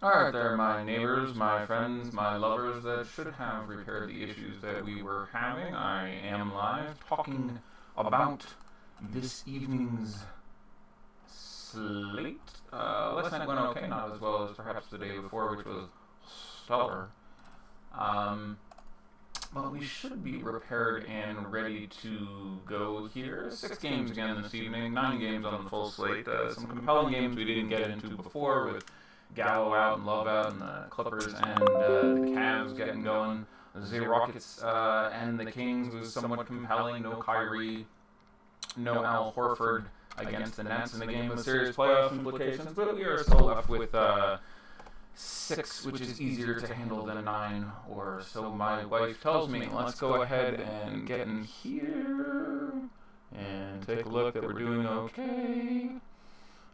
Alright there, my neighbors, my friends, my lovers that should have repaired the issues that we were having. I am live talking about this evening's slate. Last night went okay, not as well as perhaps the day before, which was stellar. But we should be repaired and ready to go here. 6 games again this evening, 9 games on the full slate. Some compelling games we didn't get into before with Gallo out and Love out and the Clippers and the Cavs getting going. The Rockets and the Kings was somewhat compelling. No Kyrie, no Al Horford against the Nets in the game with serious playoff implications. But we are still left with 6, which is easier to handle than 9, or so my wife tells me. Let's go ahead and get in here and take a look that we're doing okay.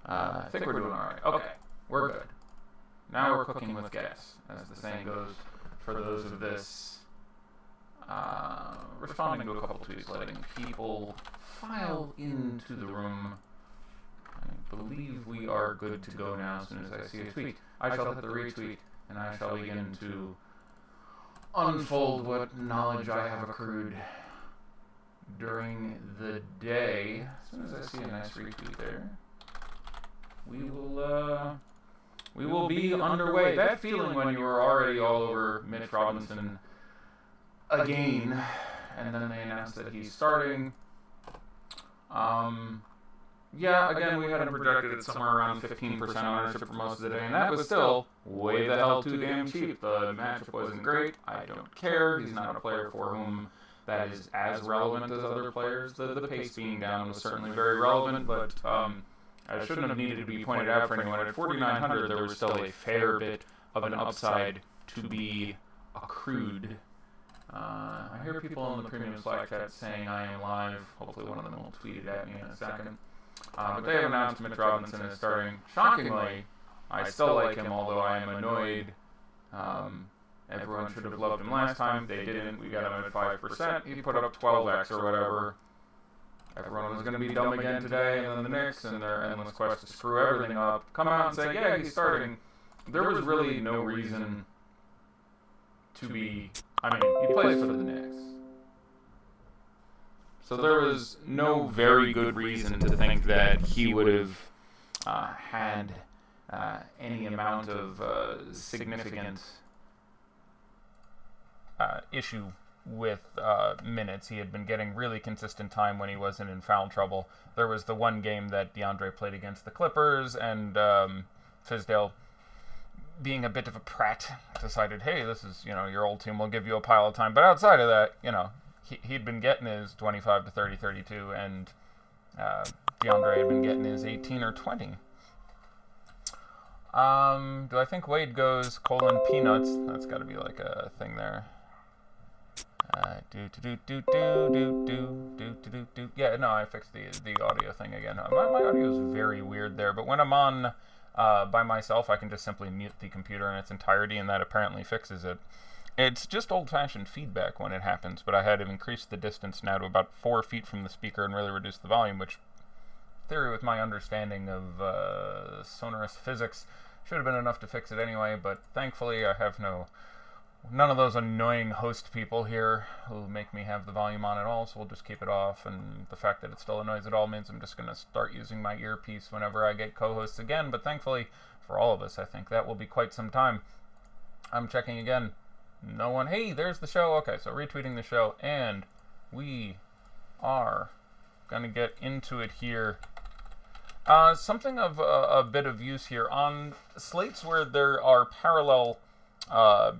I think we're doing alright. Okay, we're good. Now we're cooking with gas, as the saying goes, for those of this. Responding to a couple tweets, letting people file into the room. I believe we are good to go now as soon as I see a tweet. I shall hit the retweet, and I shall begin to unfold what knowledge I have accrued during the day. As soon as I see a nice retweet there, we will be underway. That feeling when you were already all over Mitch Robinson again, and then they announced that he's starting. Yeah, again, we had him projected at somewhere around 15% ownership for most of the day, and that was still way the hell too damn cheap. The matchup wasn't great. I don't care. He's not a player for whom that is as relevant as other players. The pace being down was certainly very relevant, but I shouldn't have needed to be pointed out for anyone. At 4,900, there was still a fair bit of an upside to be accrued. I hear people in the premium Slack chat saying I am live. Hopefully one of them will tweet it at me in a second. But they have announced Mitch Robinson is starting. Shockingly, I still like him, although I am annoyed. Everyone should have loved him last time. They didn't. We got him at 5%. He put up 12x or whatever. Everyone was going to be dumb again today, and then the Knicks and their endless quest to screw everything up come out and say, yeah, he's starting. There was really no reason to be... I mean, he plays for the Knicks. So there was no very good reason to think that he would have had any amount of significant issue with minutes. He had been getting really consistent time when he wasn't in foul trouble. There was the one game that DeAndre played against the Clippers, and Fizdale, being a bit of a prat, decided, hey, this is, your old team will give you a pile of time. But outside of that, he'd been getting his 25 to 30, 32, and DeAndre had been getting his 18 or 20. Do I think Wade goes :peanuts? That's got to be like a thing there. Yeah, no, I fixed the audio thing again. My audio is very weird there, but when I'm on by myself, I can just simply mute the computer in its entirety, and that apparently fixes it. It's just old-fashioned feedback when it happens, but I had to increase the distance now to about 4 feet from the speaker and really reduce the volume, which, theory with my understanding of sonorous physics, should have been enough to fix it anyway, but thankfully I have none of those annoying host people here who make me have the volume on at all, so we'll just keep it off, and the fact that it still annoys at all means I'm just going to start using my earpiece whenever I get co-hosts again, but thankfully, for all of us, I think that will be quite some time. I'm checking again. No one. Hey, there's the show. Okay, so retweeting the show, and we are going to get into it here. Something of a bit of use here on slates where there are parallel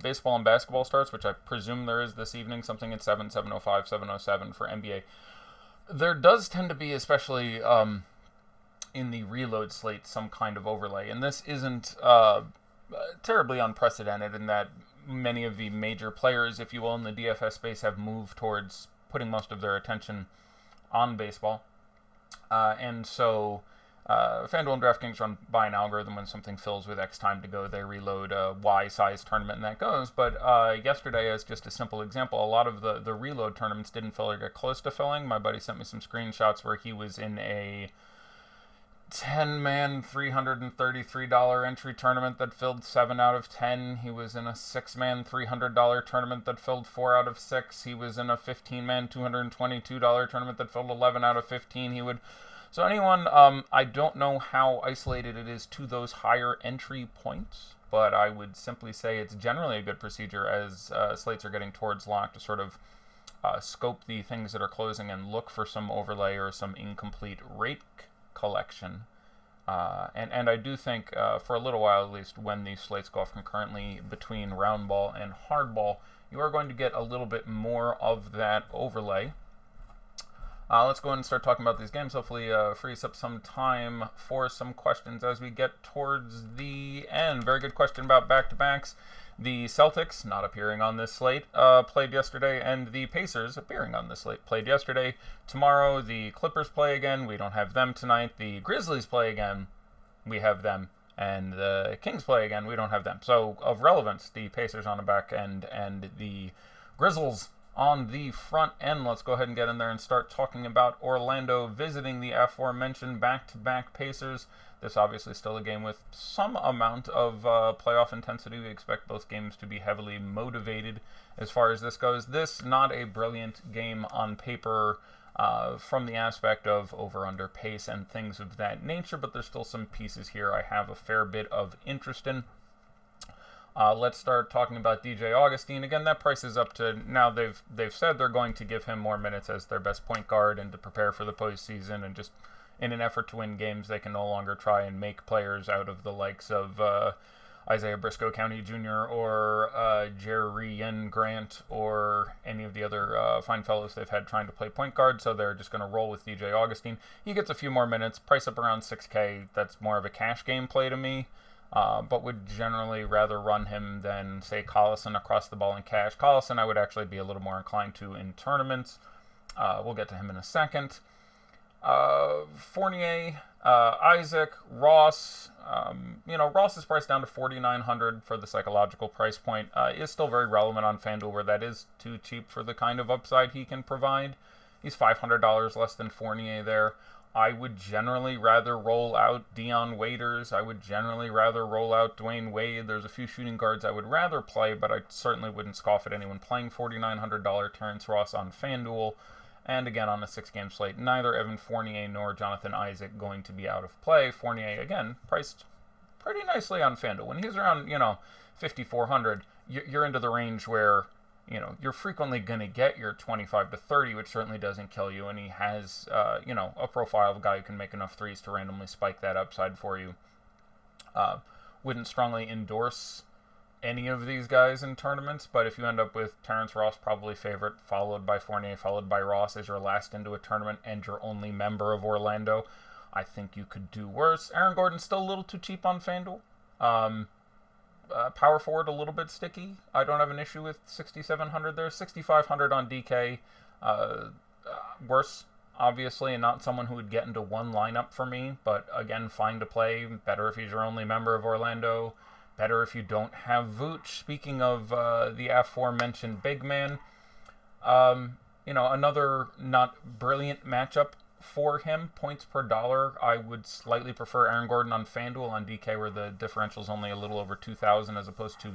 baseball and basketball starts, which I presume there is this evening, something at 7, 7:05, 7:07 for NBA. There does tend to be, especially in the reload slate, some kind of overlay, and this isn't terribly unprecedented in that many of the major players, if you will, in the DFS space have moved towards putting most of their attention on baseball. And so FanDuel and DraftKings run by an algorithm. When something fills with X time to go, they reload a Y size tournament, and that goes. But yesterday, as just a simple example, a lot of the reload tournaments didn't fill or get close to filling. My buddy sent me some screenshots where he was in a 10-man, $333 entry tournament that filled 7 out of 10. He was in a 6-man, $300 tournament that filled 4 out of 6. He was in a 15-man, $222 tournament that filled 11 out of 15. So anyone, I don't know how isolated it is to those higher entry points, but I would simply say it's generally a good procedure as slates are getting towards lock to sort of scope the things that are closing and look for some overlay or some incomplete rate collection. And I do think for a little while at least, when these slates go off concurrently between round ball and hard ball, you are going to get a little bit more of that overlay. Let's go ahead and start talking about these games. Hopefully frees up some time for some questions as we get towards the end. Very good question about back-to-backs. The Celtics, not appearing on this slate, played yesterday, and the Pacers, appearing on this slate, played yesterday. Tomorrow, the Clippers play again. We don't have them tonight. The Grizzlies play again. We have them. And the Kings play again. We don't have them. So, of relevance, the Pacers on the back end and the Grizzlies on the front end. Let's go ahead and get in there and start talking about Orlando visiting the aforementioned back-to-back Pacers. This obviously still a game with some amount of playoff intensity. We expect both games to be heavily motivated as far as this goes. This, not a brilliant game on paper from the aspect of over-under pace and things of that nature, but there's still some pieces here I have a fair bit of interest in. Let's start talking about DJ Augustine. Again, that price is up to now. They've said they're going to give him more minutes as their best point guard and to prepare for the postseason, and just in an effort to win games, they can no longer try and make players out of the likes of Isaiah Briscoe County Jr. or Jerian Grant or any of the other fine fellows they've had trying to play point guard, so they're just going to roll with DJ Augustine. He gets a few more minutes, price up around $6K. That's more of a cash game play to me. But would generally rather run him than, say, Collison across the ball in cash. Collison I would actually be a little more inclined to in tournaments. We'll get to him in a second. Fournier, Isaac, Ross. Ross is priced down to $4,900 for the psychological price point. Is still very relevant on FanDuel, where that is too cheap for the kind of upside he can provide. He's $500 less than Fournier there. I would generally rather roll out Dion Waiters. I would generally rather roll out Dwayne Wade. There's a few shooting guards I would rather play, but I certainly wouldn't scoff at anyone playing $4,900 Terrence Ross on FanDuel. And again, on a 6-game slate, neither Evan Fournier nor Jonathan Isaac going to be out of play. Fournier, again, priced pretty nicely on FanDuel. When he's around, $5,400, you're into the range where you're frequently going to get your 25 to 30, which certainly doesn't kill you. And he has, a profile of a guy who can make enough threes to randomly spike that upside for you. Wouldn't strongly endorse any of these guys in tournaments, but if you end up with Terrence Ross, probably favorite, followed by Fournier, followed by Ross as your last into a tournament and your only member of Orlando, I think you could do worse. Aaron Gordon's still a little too cheap on FanDuel. Power forward a little bit sticky. I don't have an issue with 6,700 there. 6,500 on DK. Worse, obviously, and not someone who would get into one lineup for me, but again, fine to play. Better if he's your only member of Orlando. Better if you don't have Vooch. Speaking of the aforementioned big man, another not brilliant matchup for him. Points per dollar, I would slightly prefer Aaron Gordon on FanDuel. On DK, where the differential is only a little over 2,000 as opposed to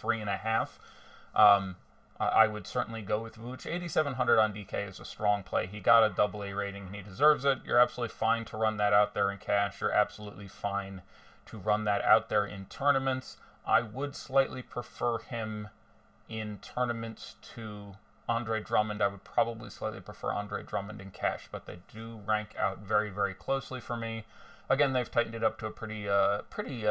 3.5. I would certainly go with Vooch. 8,700 on DK is a strong play. He got a AA rating and he deserves it. You're absolutely fine to run that out there in cash. You're absolutely fine to run that out there in tournaments. I would slightly prefer him in tournaments to Andre Drummond. I would probably slightly prefer Andre Drummond in cash, but they do rank out very, very closely for me. Again, they've tightened it up to a pretty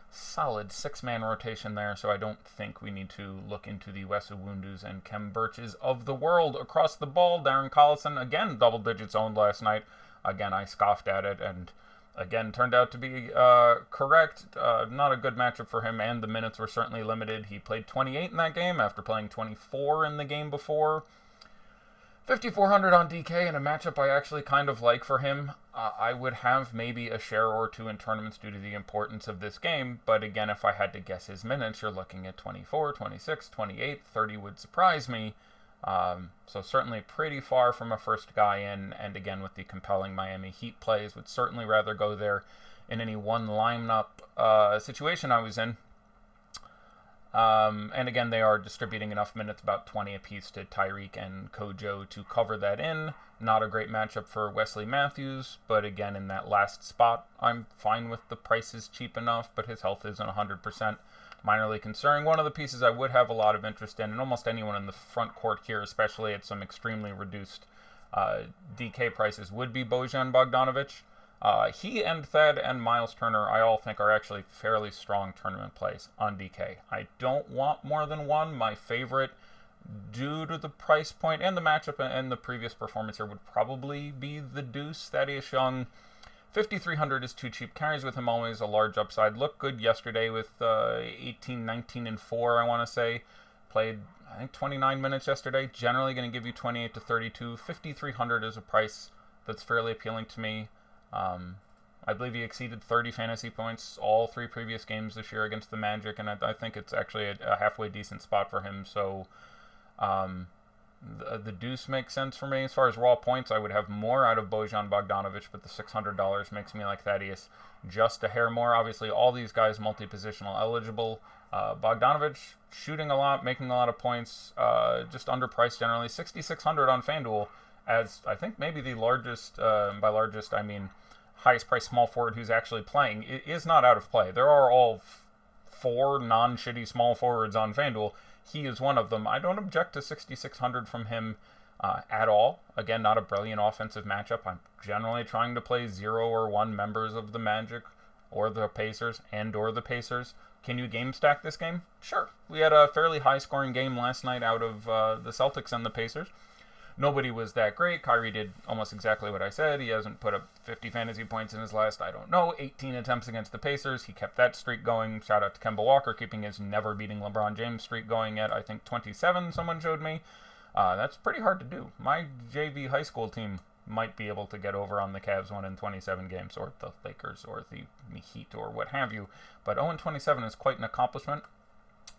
solid 6-man rotation there, so I don't think we need to look into the Wes Iwundus and Kem Birches of the world. Across the ball, Darren Collison, again, double digits owned last night. Again, I scoffed at it, and again, turned out to be correct. Not a good matchup for him, and the minutes were certainly limited. He played 28 in that game after playing 24 in the game before. 5,400 on DK in a matchup I actually kind of like for him. I would have maybe a share or two in tournaments due to the importance of this game, but again, if I had to guess his minutes, you're looking at 24, 26, 28, 30 would surprise me. So certainly pretty far from a first guy in, and again with the compelling Miami Heat plays, would certainly rather go there in any one lineup situation I was in. And again, they are distributing enough minutes, about 20 apiece, to Tyreek and Kojo to cover that in. Not a great matchup for Wesley Matthews, but again, in that last spot, I'm fine with the prices cheap enough, but his health isn't 100%. Minorly concerning. One of the pieces I would have a lot of interest in, and almost anyone in the front court here, especially at some extremely reduced DK prices, would be Bojan Bogdanovic. He and Thad and Miles Turner, I all think, are actually fairly strong tournament plays on DK. I don't want more than one. My favorite, due to the price point and the matchup and the previous performance here, would probably be the Deuce, Thaddeus Young. 5,300 is too cheap. Carries with him always a large upside. Looked good yesterday with 18, 19, and 4, I want to say. Played, I think, 29 minutes yesterday. Generally going to give you 28 to 32. 5,300 is a price that's fairly appealing to me. I believe he exceeded 30 fantasy points all 3 previous games this year against the Magic, and I think it's actually a halfway decent spot for him. So the Deuce makes sense for me. As far as raw points, I would have more out of Bojan Bogdanovic, but the $600 makes me like Thaddeus just a hair more. Obviously, all these guys multi-positional eligible. Bogdanovic shooting a lot, making a lot of points, just underpriced generally. 6,600 on FanDuel, as I think maybe the largest, by largest I mean highest priced small forward who's actually playing. It is not out of play. There are all 4 non-shitty small forwards on FanDuel. He is one of them. I don't object to 6,600 from him at all. Again, not a brilliant offensive matchup. I'm generally trying to play 0 or 1 members of the Magic or the Pacers or the Pacers. Can you game stack this game? Sure. We had a fairly high-scoring game last night out of the Celtics and the Pacers. Nobody was that great. Kyrie did almost exactly what I said. He hasn't put up 50 fantasy points in his last, 18 attempts against the Pacers. He kept that streak going. Shout out to Kemba Walker, keeping his never beating LeBron James streak going at, I think, 27, someone showed me. That's pretty hard to do. My JV high school team might be able to get over on the Cavs 1-27 games, or the Lakers, or the Heat, or what have you. But 0-27 is quite an accomplishment.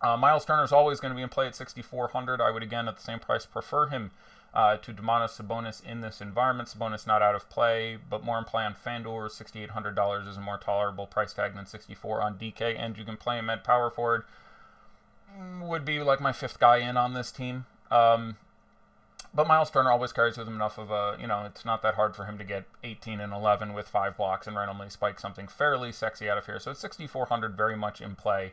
Miles Turner is always going to be in play at 6,400. I would, again, at the same price, prefer him to Domantas Sabonis in this environment. Sabonis not out of play, but more in play on FanDuel. $6,800 is a more tolerable price tag than $6,400 on DK, and you can play him at power forward. Would be like my 5th guy in on this team. But Miles Turner always carries with him enough of a, it's not that hard for him to get 18 and 11 with 5 blocks and randomly spike something fairly sexy out of here. So it's 6,400, very much in play.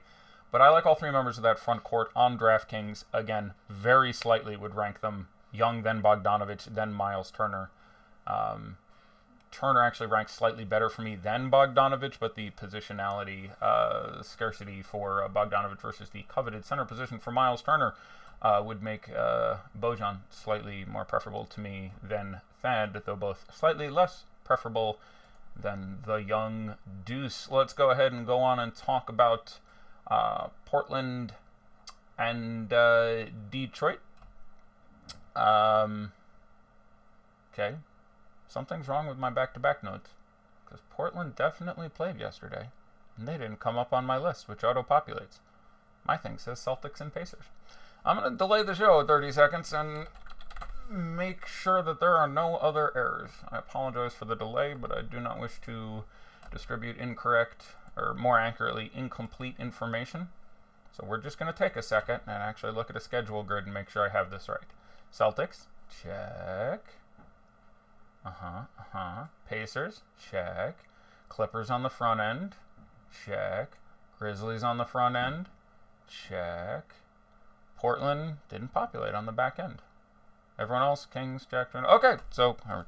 But I like all 3 members of that front court on DraftKings. Again, very slightly would rank them Young, then Bogdanovic, then Miles Turner. Turner actually ranks slightly better for me than Bogdanovic, but the positionality scarcity for Bogdanovic versus the coveted center position for Miles Turner would make Bojan slightly more preferable to me than Thad, though both slightly less preferable than the young Deuce. Let's go ahead and go on and talk about Portland and Detroit. Okay, something's wrong with my back-to-back notes, because Portland definitely played yesterday, and they didn't come up on my list, which auto-populates. My thing says Celtics and Pacers. I'm going to delay the show 30 seconds and make sure that there are no other errors. I apologize for the delay, but I do not wish to distribute incorrect, or more accurately, incomplete information. So we're just going to take a second and actually look at a schedule grid and make sure I have this right. Celtics, check. Pacers, check. Clippers on the front end, check. Grizzlies on the front end, check. Portland didn't populate on the back end. Everyone else, Kings, Jack, okay, so, even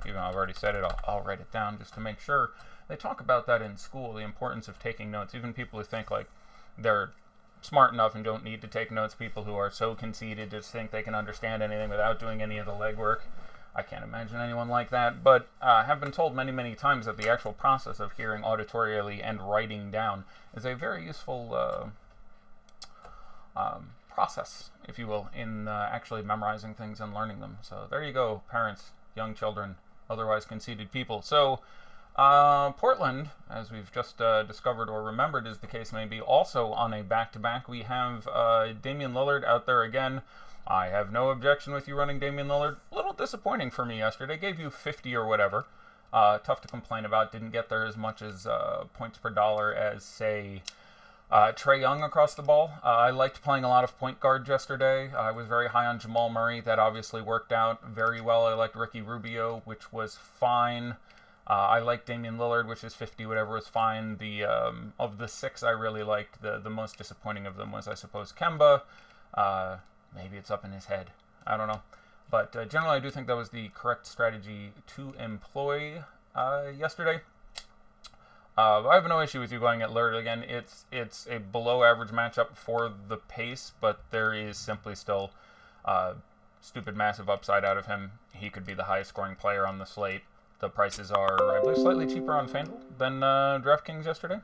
though I've already said it, I'll write it down just to make sure. They talk about that in school, the importance of taking notes. Even people who think like they're smart enough and don't need to take notes, people who are so conceited to think they can understand anything without doing any of the legwork. I can't imagine anyone like that, but have been told many, many times that the actual process of hearing auditorially and writing down is a very useful process, if you will, in actually memorizing things and learning them. So there you go, parents, young children, otherwise conceited people. So Portland, as we've just discovered or remembered as the case may be, also on a back-to-back. We have Damian Lillard out there again. I have no objection with you running Damian Lillard. A little disappointing for me yesterday. Gave you 50 or whatever. Tough to complain about. Didn't get there as much as points per dollar as, say, Trae Young across the ball. I liked playing a lot of point guard yesterday. I was very high on Jamal Murray. That obviously worked out very well. I liked Ricky Rubio, which was fine. I liked Damian Lillard, which is 50, whatever, was fine. Of the 6 I really liked, the most disappointing of them was, I suppose, Kemba. Maybe it's up in his head. I don't know. But generally, I do think that was the correct strategy to employ yesterday. I have no issue with you going at Lillard again. It's a below-average matchup for the pace, but there is simply still stupid massive upside out of him. He could be the highest-scoring player on the slate. The prices are, I believe, slightly cheaper on FanDuel than DraftKings yesterday.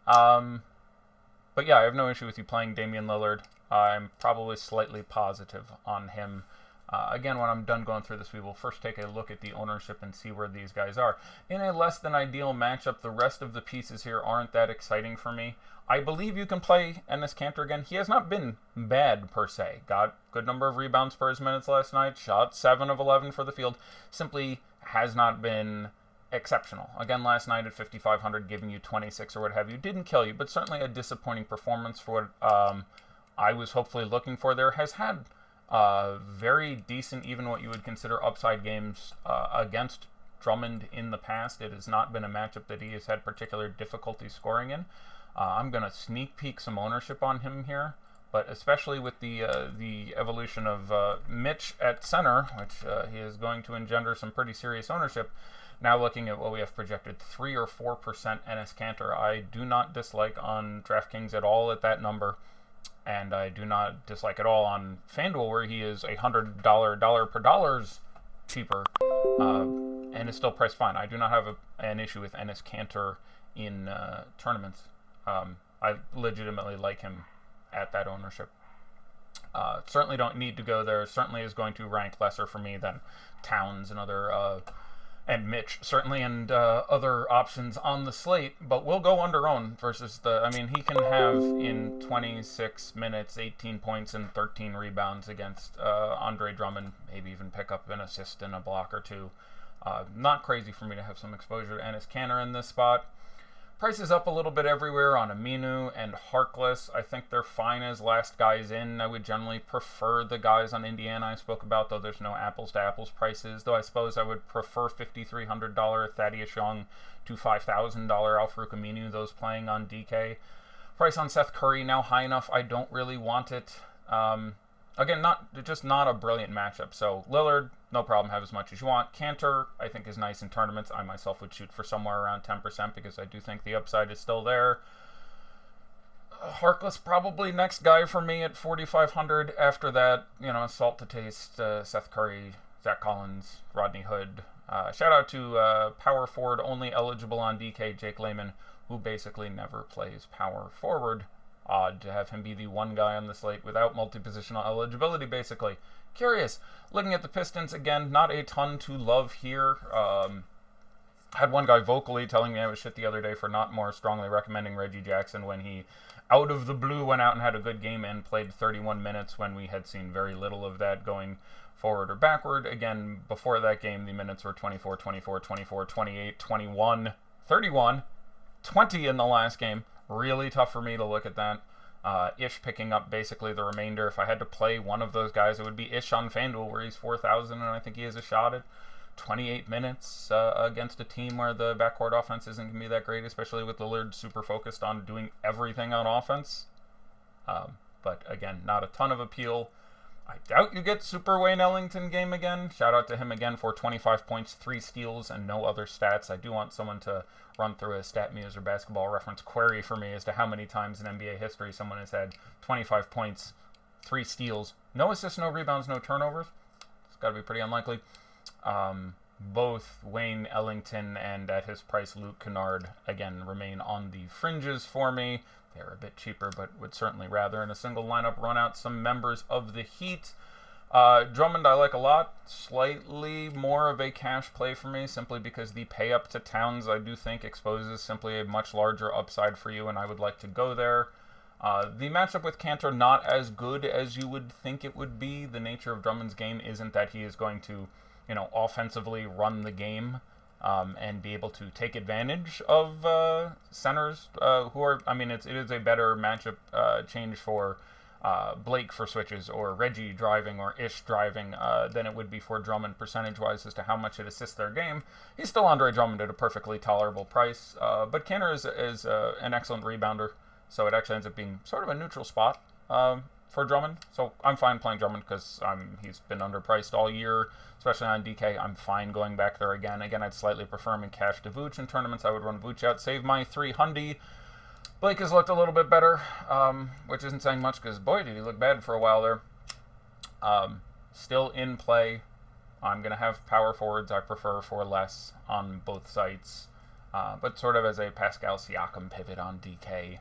But yeah, I have no issue with you playing Damian Lillard. I'm probably slightly positive on him. Again, when I'm done going through this, we will first take a look at the ownership and see where these guys are. In a less than ideal matchup, the rest of the pieces here aren't that exciting for me. I believe you can play Enes Kanter again. He has not been bad per se. Got good number of rebounds per his minutes last night. Shot 7 of 11 for the field. Simply has not been exceptional. Again, last night at 5,500, giving you 26 or what have you. Didn't kill you, but certainly a disappointing performance for what I was hopefully looking for there. Has had very decent, even what you would consider upside games against Drummond in the past. It has not been a matchup that he has had particular difficulty scoring in. I'm going to sneak peek some ownership on him here, but especially with the evolution of Mitch at center, which he is going to engender some pretty serious ownership. Now looking at what we have projected, 3 or 4% Enes Kanter, I do not dislike on DraftKings at all at that number. And I do not dislike at all on FanDuel, where he is $100 dollar per dollars cheaper, and is still priced fine. I do not have an issue with Enes Kanter in tournaments. I legitimately like him at that ownership. Certainly don't need to go there. Certainly is going to rank lesser for me than Towns and other and Mitch, certainly, and other options on the slate, but we'll go under own versus he can have in 26 minutes, 18 points and 13 rebounds against Andre Drummond, maybe even pick up an assist and a block or two. Not crazy for me to have some exposure to Enes Kanter in this spot. Prices up a little bit everywhere on Aminu and Harkless. I think they're fine as last guys in. I would generally prefer the guys on Indiana I spoke about, though there's no apples-to-apples prices. Though I suppose I would prefer $5,300 Thaddeus Young to $5,000 Al-Farouq Aminu, those playing on DK. Price on Seth Curry now high enough. I don't really want it. Again, just not a brilliant matchup. So Lillard, no problem, have as much as you want. Kanter, I think, is nice in tournaments. I myself would shoot for somewhere around 10% because I do think the upside is still there. Harkless, probably next guy for me at 4,500. After that, salt to taste, Seth Curry, Zach Collins, Rodney Hood. Shout out to power forward only eligible on DK, Jake Layman, who basically never plays power forward. Odd to have him be the one guy on the slate without multi-positional eligibility, basically. Curious. Looking at the Pistons, again, not a ton to love here. Had one guy vocally telling me I was shit the other day for not more strongly recommending Reggie Jackson when he, out of the blue, went out and had a good game and played 31 minutes when we had seen very little of that going forward or backward. Again, before that game, the minutes were 24, 24, 24, 28, 21, 31, 20 in the last game. Really tough for me to look at that. Ish picking up basically the remainder. If I had to play one of those guys, it would be Ish on FanDuel, where he's 4,000, and I think he has a shot at 28 minutes against a team where the backcourt offense isn't going to be that great, especially with Lillard super focused on doing everything on offense. But again, not a ton of appeal. I doubt you get Super Wayne Ellington game again. Shout out to him again for 25 points, 3 steals, and no other stats. I do want someone to run through a StatMuse or Basketball Reference query for me as to how many times in NBA history someone has had 25 points, 3 steals, no assists, no rebounds, no turnovers. It's got to be pretty unlikely. Both Wayne Ellington and at his price Luke Kennard, again, remain on the fringes for me. They're a bit cheaper, but would certainly rather in a single lineup run out some members of the Heat. Drummond I like a lot. Slightly more of a cash play for me, simply because the pay up to Towns I do think exposes simply a much larger upside for you, and I would like to go there. The matchup with Cantor, not as good as you would think it would be. The nature of Drummond's game isn't that he is going to, offensively run the game and be able to take advantage of centers who are, it is a better matchup change for Blake for switches or Reggie driving or Ish driving than it would be for Drummond percentage-wise as to how much it assists their game. He's still Andre Drummond at a perfectly tolerable price, but Cantor is an excellent rebounder, so it actually ends up being sort of a neutral spot for Drummond. So I'm fine playing Drummond because he's been underpriced all year, especially on DK. I'm fine going back there again. Again, I'd slightly prefer him in cash to Vooch. In tournaments, I would run Vooch out, save my 300. Blake has looked a little bit better, which isn't saying much because, boy, did he look bad for a while there. Still in play. I'm going to have power forwards I prefer for less on both sites, but sort of as a Pascal Siakam pivot on DK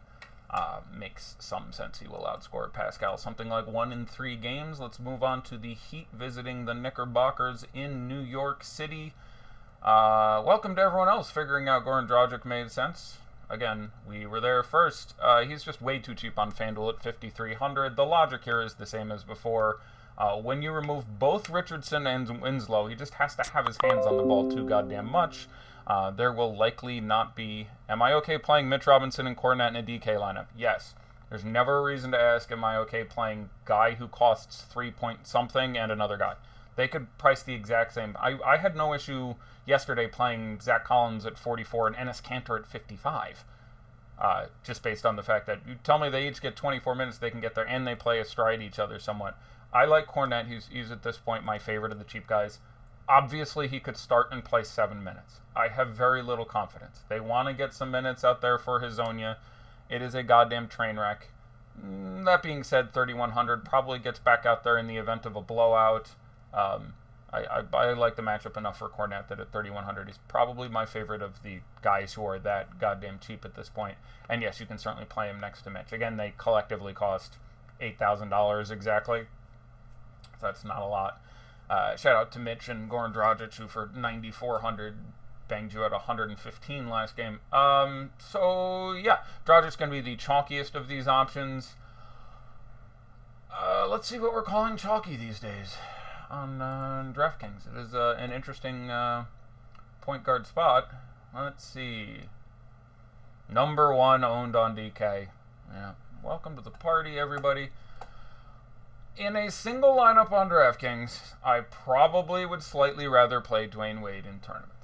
makes some sense. He will outscore Pascal something like 1 in 3 games. Let's move on to the Heat visiting the Knickerbockers in New York City. Welcome to everyone else figuring out Goran Dragic made sense. Again, we were there first. He's just way too cheap on FanDuel at $5,300. The logic here is the same as before. When you remove both Richardson and Winslow, he just has to have his hands on the ball too goddamn much. There will likely not be... Am I okay playing Mitch Robinson and Kornet in a DK lineup? Yes. There's never a reason to ask, am I okay playing guy who costs 3-point-something and another guy? They could price the exact same. I had no issue yesterday playing Zach Collins at 44 and Enes Kanter at 55. Just based on the fact that you tell me they each get 24 minutes, they can get there, and they play astride each other somewhat. I like Kornet. He's at this point my favorite of the cheap guys. Obviously, he could start and play 7 minutes. I have very little confidence. They want to get some minutes out there for Hezonja. It is a goddamn train wreck. That being said, 3,100 probably gets back out there in the event of a blowout. I like the matchup enough for Kornet that at 3,100 he's probably my favorite of the guys who are that goddamn cheap at this point. And yes, you can certainly play him next to Mitch. Again, they collectively cost $8,000 exactly. So that's not a lot. Shout out to Mitch and Goran Dragic, who for 9,400 banged you at 115 last game. So yeah, Dragic's going to be the chalkiest of these options. Let's see what we're calling chalky these days on DraftKings. It is an interesting point guard spot. Let's see. Number 1 owned on DK. Yeah. Welcome to the party, everybody. In a single lineup on DraftKings, I probably would slightly rather play Dwayne Wade in tournaments.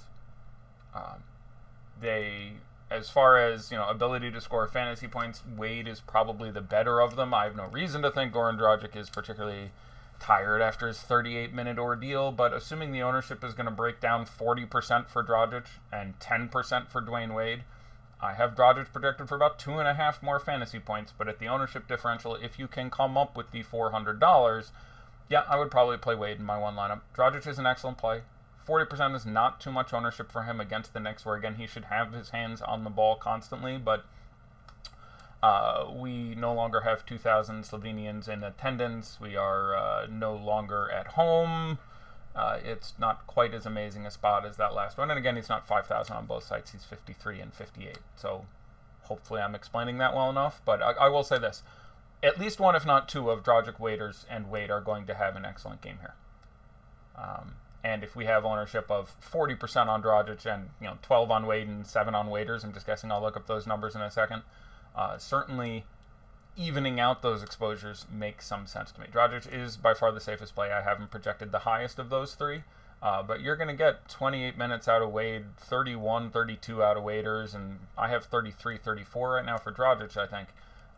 As far as ability to score fantasy points, Wade is probably the better of them. I have no reason to think Goran Dragic is particularly tired after his 38-minute ordeal, but assuming the ownership is going to break down 40% for Dragic and 10% for Dwayne Wade, I have Dragic projected for about 2.5 more fantasy points, but at the ownership differential, if you can come up with the $400, yeah, I would probably play Wade in my one lineup. Dragic is an excellent play. 40% is not too much ownership for him against the Knicks, where, again, he should have his hands on the ball constantly, but we no longer have 2,000 Slovenians in attendance. We are no longer at home. It's not quite as amazing a spot as that last one. And again, he's not 5,000 on both sites. He's 53 and 58. So hopefully I'm explaining that well enough. But I will say this. At least one, if not two, of Dragic, Waders, and Wade are going to have an excellent game here. And if we have ownership of 40% on Dragic and 12 on Wade and 7 on Waders, I'm just guessing, I'll look up those numbers in a second, certainly evening out those exposures makes some sense to me. Dragic is by far the safest play. I haven't projected the highest of those three, but you're going to get 28 minutes out of Wade, 31, 32 out of Waders, and I have 33, 34 right now for Dragic, I think.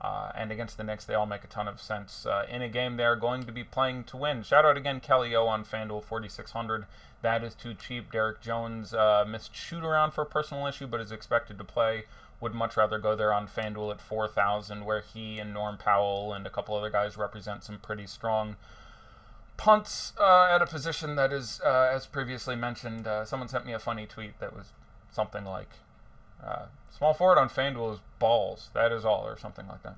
And against the Knicks, they all make a ton of sense. In a game they're going to be playing to win. Shout out again, Kelly O on FanDuel, 4,600. That is too cheap. Derek Jones missed shoot-around for a personal issue, but is expected to play. Would much rather go there on FanDuel at 4,000, where he and Norm Powell and a couple other guys represent some pretty strong punts at a position that is, as previously mentioned, someone sent me a funny tweet that was something like, small forward on FanDuel is balls, that is all, or something like that.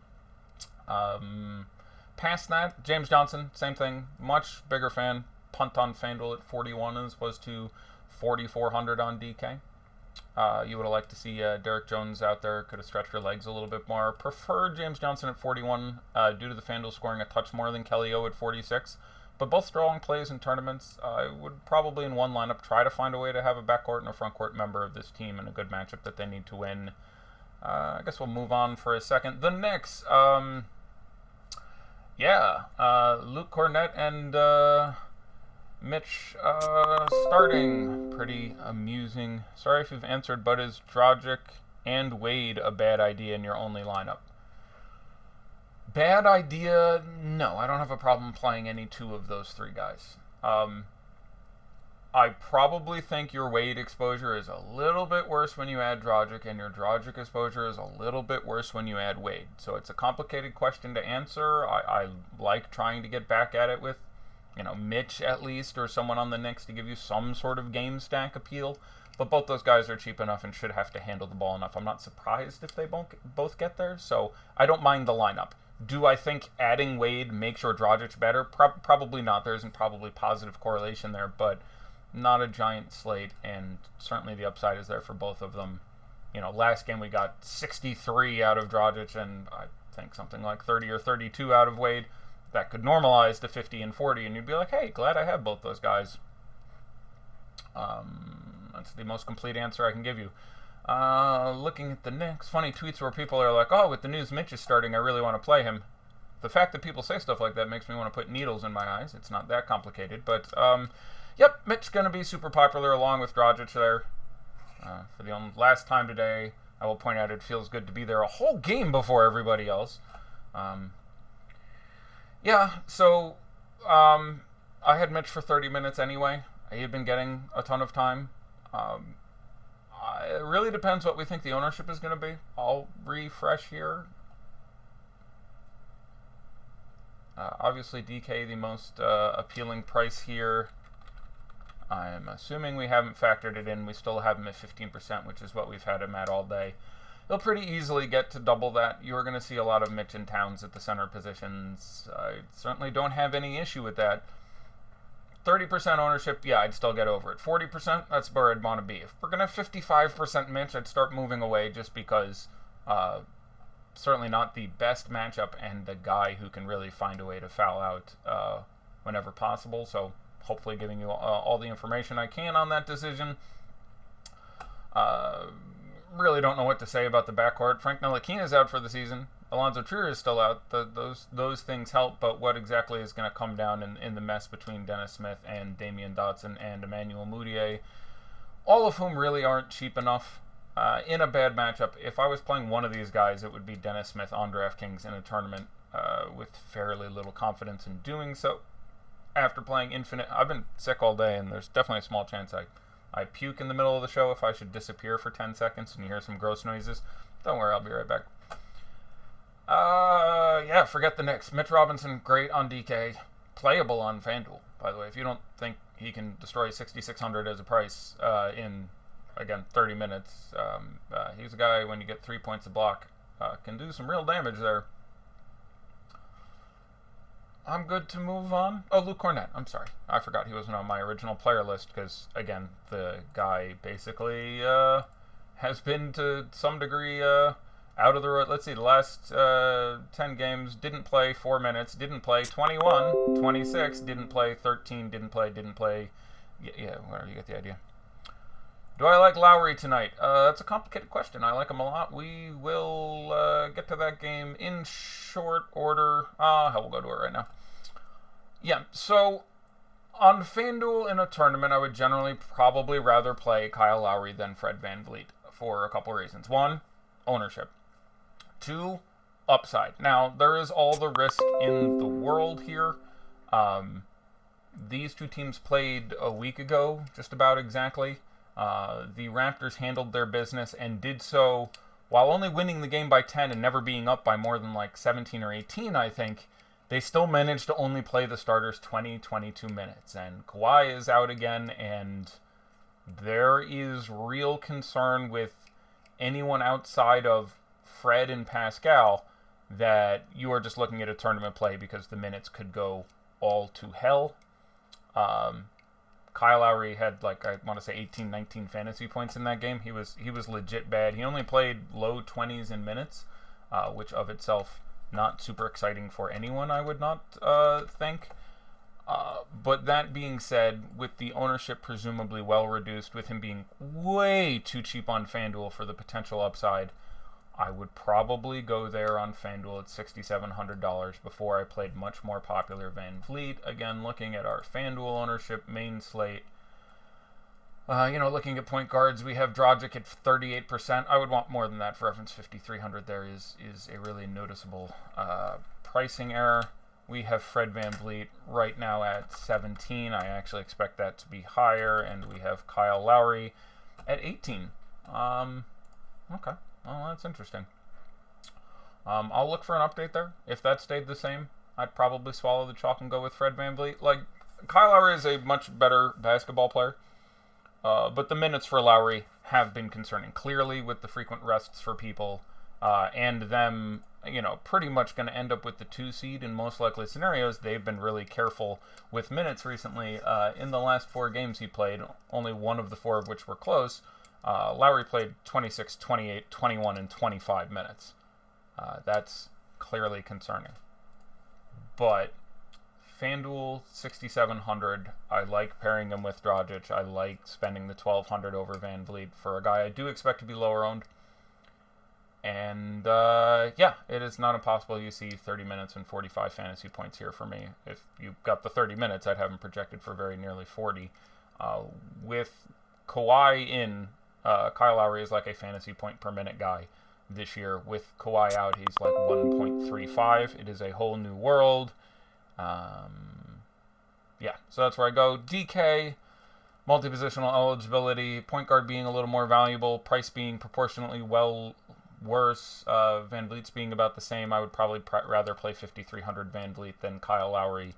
Past that, James Johnson, same thing, much bigger fan, punt on FanDuel at 41 as opposed to 4,400 on DK. You would have liked to see Derek Jones out there. Could have stretched her legs a little bit more. Prefer James Johnson at 41 due to the FanDuel scoring a touch more than Kelly O at 46. But both strong plays in tournaments. I would probably in one lineup try to find a way to have a backcourt and a frontcourt member of this team in a good matchup that they need to win. I guess we'll move on for a second. The Knicks. Luke Cornett and Mitch starting. Pretty amusing. Sorry if you've answered, but is Dragic and Wade a bad idea in your only lineup? Bad idea? No, I don't have a problem playing any two of those three guys. I probably think your Wade exposure is a little bit worse when you add Dragic, and your Dragic exposure is a little bit worse when you add Wade. So it's a complicated question to answer. I like trying to get back at it with, Mitch at least, or someone on the Knicks to give you some sort of game stack appeal. But both those guys are cheap enough and should have to handle the ball enough. I'm not surprised if they both get there, so I don't mind the lineup. Do I think adding Wade makes your Dragic better? Probably not. There isn't probably positive correlation there, but not a giant slate, and certainly the upside is there for both of them. Last game we got 63 out of Dragic, and I think something like 30 or 32 out of Wade. That could normalize to 50 and 40, and you'd be like, hey, glad I have both those guys. That's the most complete answer I can give you. Looking at the Knicks, funny tweets where people are like, oh, with the news Mitch is starting, I really want to play him. The fact that people say stuff like that makes me want to put needles in my eyes. It's not that complicated, but yep, Mitch going to be super popular along with Dragic there. For the last time today, I will point out it feels good to be there a whole game before everybody else. So I had Mitch for 30 minutes anyway. He had been getting a ton of time. It really depends what we think the ownership is going to be. I'll refresh here. Obviously, DK, the most appealing price here. I'm assuming we haven't factored it in. We still have him at 15%, which is what we've had him at all day. He'll pretty easily get to double that. You're going to see a lot of Mitch and Towns at the center positions. I certainly don't have any issue with that. 30% ownership, yeah, I'd still get over it. 40%, that's where I'd want to be. If we're going to have 55% Mitch, I'd start moving away just because certainly not the best matchup and the guy who can really find a way to foul out whenever possible. So hopefully giving you all the information I can on that decision. Really don't know what to say about the backcourt. Frank Ntilikina is out for the season. Alonzo Trier is still out. Those things help, but what exactly is going to come down in the mess between Dennis Smith and Damian Dotson and Emmanuel Mudiay, all of whom really aren't cheap enough in a bad matchup. If I was playing one of these guys, it would be Dennis Smith on DraftKings in a tournament with fairly little confidence in doing so. After playing Infinite, I've been sick all day, and there's definitely a small chance I puke in the middle of the show if I should disappear for 10 seconds and you hear some gross noises. Don't worry, I'll be right back. Forget the Knicks. Mitch Robinson, great on DK. Playable on FanDuel, by the way. If you don't think he can destroy 6,600 as a price in, again, 30 minutes, he's a guy, when you get 3 points a block, can do some real damage there. I'm good to move on. Oh, Luke Cornett. I'm sorry. I forgot he wasn't on my original player list because, again, the guy basically has been to some degree out of the road. Let's see, the last 10 games, didn't play 4 minutes, didn't play 21, 26, didn't play 13, didn't play. Yeah, whatever, you get the idea. Do I like Lowry tonight? That's a complicated question. I like him a lot. We will get to that game in short order. Hell, we'll go to it right now. Yeah, so on FanDuel in a tournament, I would generally probably rather play Kyle Lowry than Fred VanVleet for a couple reasons. One, ownership. Two, upside. Now, there is all the risk in the world here. These two teams played a week ago, just about exactly. The Raptors handled their business and did so while only winning the game by 10 and never being up by more than like 17 or 18, I think. They still managed to only play the starters 22 minutes. And Kawhi is out again, and there is real concern with anyone outside of Fred and Pascal that you are just looking at a tournament play because the minutes could go all to hell. Kyle Lowry had like, I want to say 18, 19 fantasy points in that game. He was legit bad. He only played low 20s in minutes, which of itself not super exciting for anyone, I would not think. But that being said, with the ownership presumably well reduced, with him being way too cheap on FanDuel for the potential upside, I would probably go there on FanDuel at $6,700 before I played much more popular Van Vliet. Again, looking at our FanDuel ownership main slate, looking at point guards, we have Dragic at 38%. I would want more than that. For reference, 5,300 there is a really noticeable pricing error. We have Fred VanVleet right now at 17. I actually expect that to be higher. And we have Kyle Lowry at 18. Okay. Well, that's interesting. I'll look for an update there. If that stayed the same, I'd probably swallow the chalk and go with Fred VanVleet. Like, Kyle Lowry is a much better basketball player. But the minutes for Lowry have been concerning. Clearly, with the frequent rests for people, and them, pretty much going to end up with the 2 seed in most likely scenarios. They've been really careful with minutes recently. In the last 4 games he played, only 1 of the 4 of which were close, Lowry played 26, 28, 21, and 25 minutes. That's clearly concerning. But FanDuel, 6,700. I like pairing him with Dragic. I like spending the 1,200 over Van Vliet for a guy I do expect to be lower owned. And, it is not impossible you see 30 minutes and 45 fantasy points here for me. If you got the 30 minutes, I'd have him projected for very nearly 40. With Kawhi in, Kyle Lowry is like a fantasy point per minute guy this year. With Kawhi out, he's like 1.35. It is a whole new world. So that's where I go. DK, multi-positional eligibility, point guard being a little more valuable, price being proportionately worse, Van Vliet's being about the same. I would probably rather play 5,300 Van Vliet than Kyle Lowry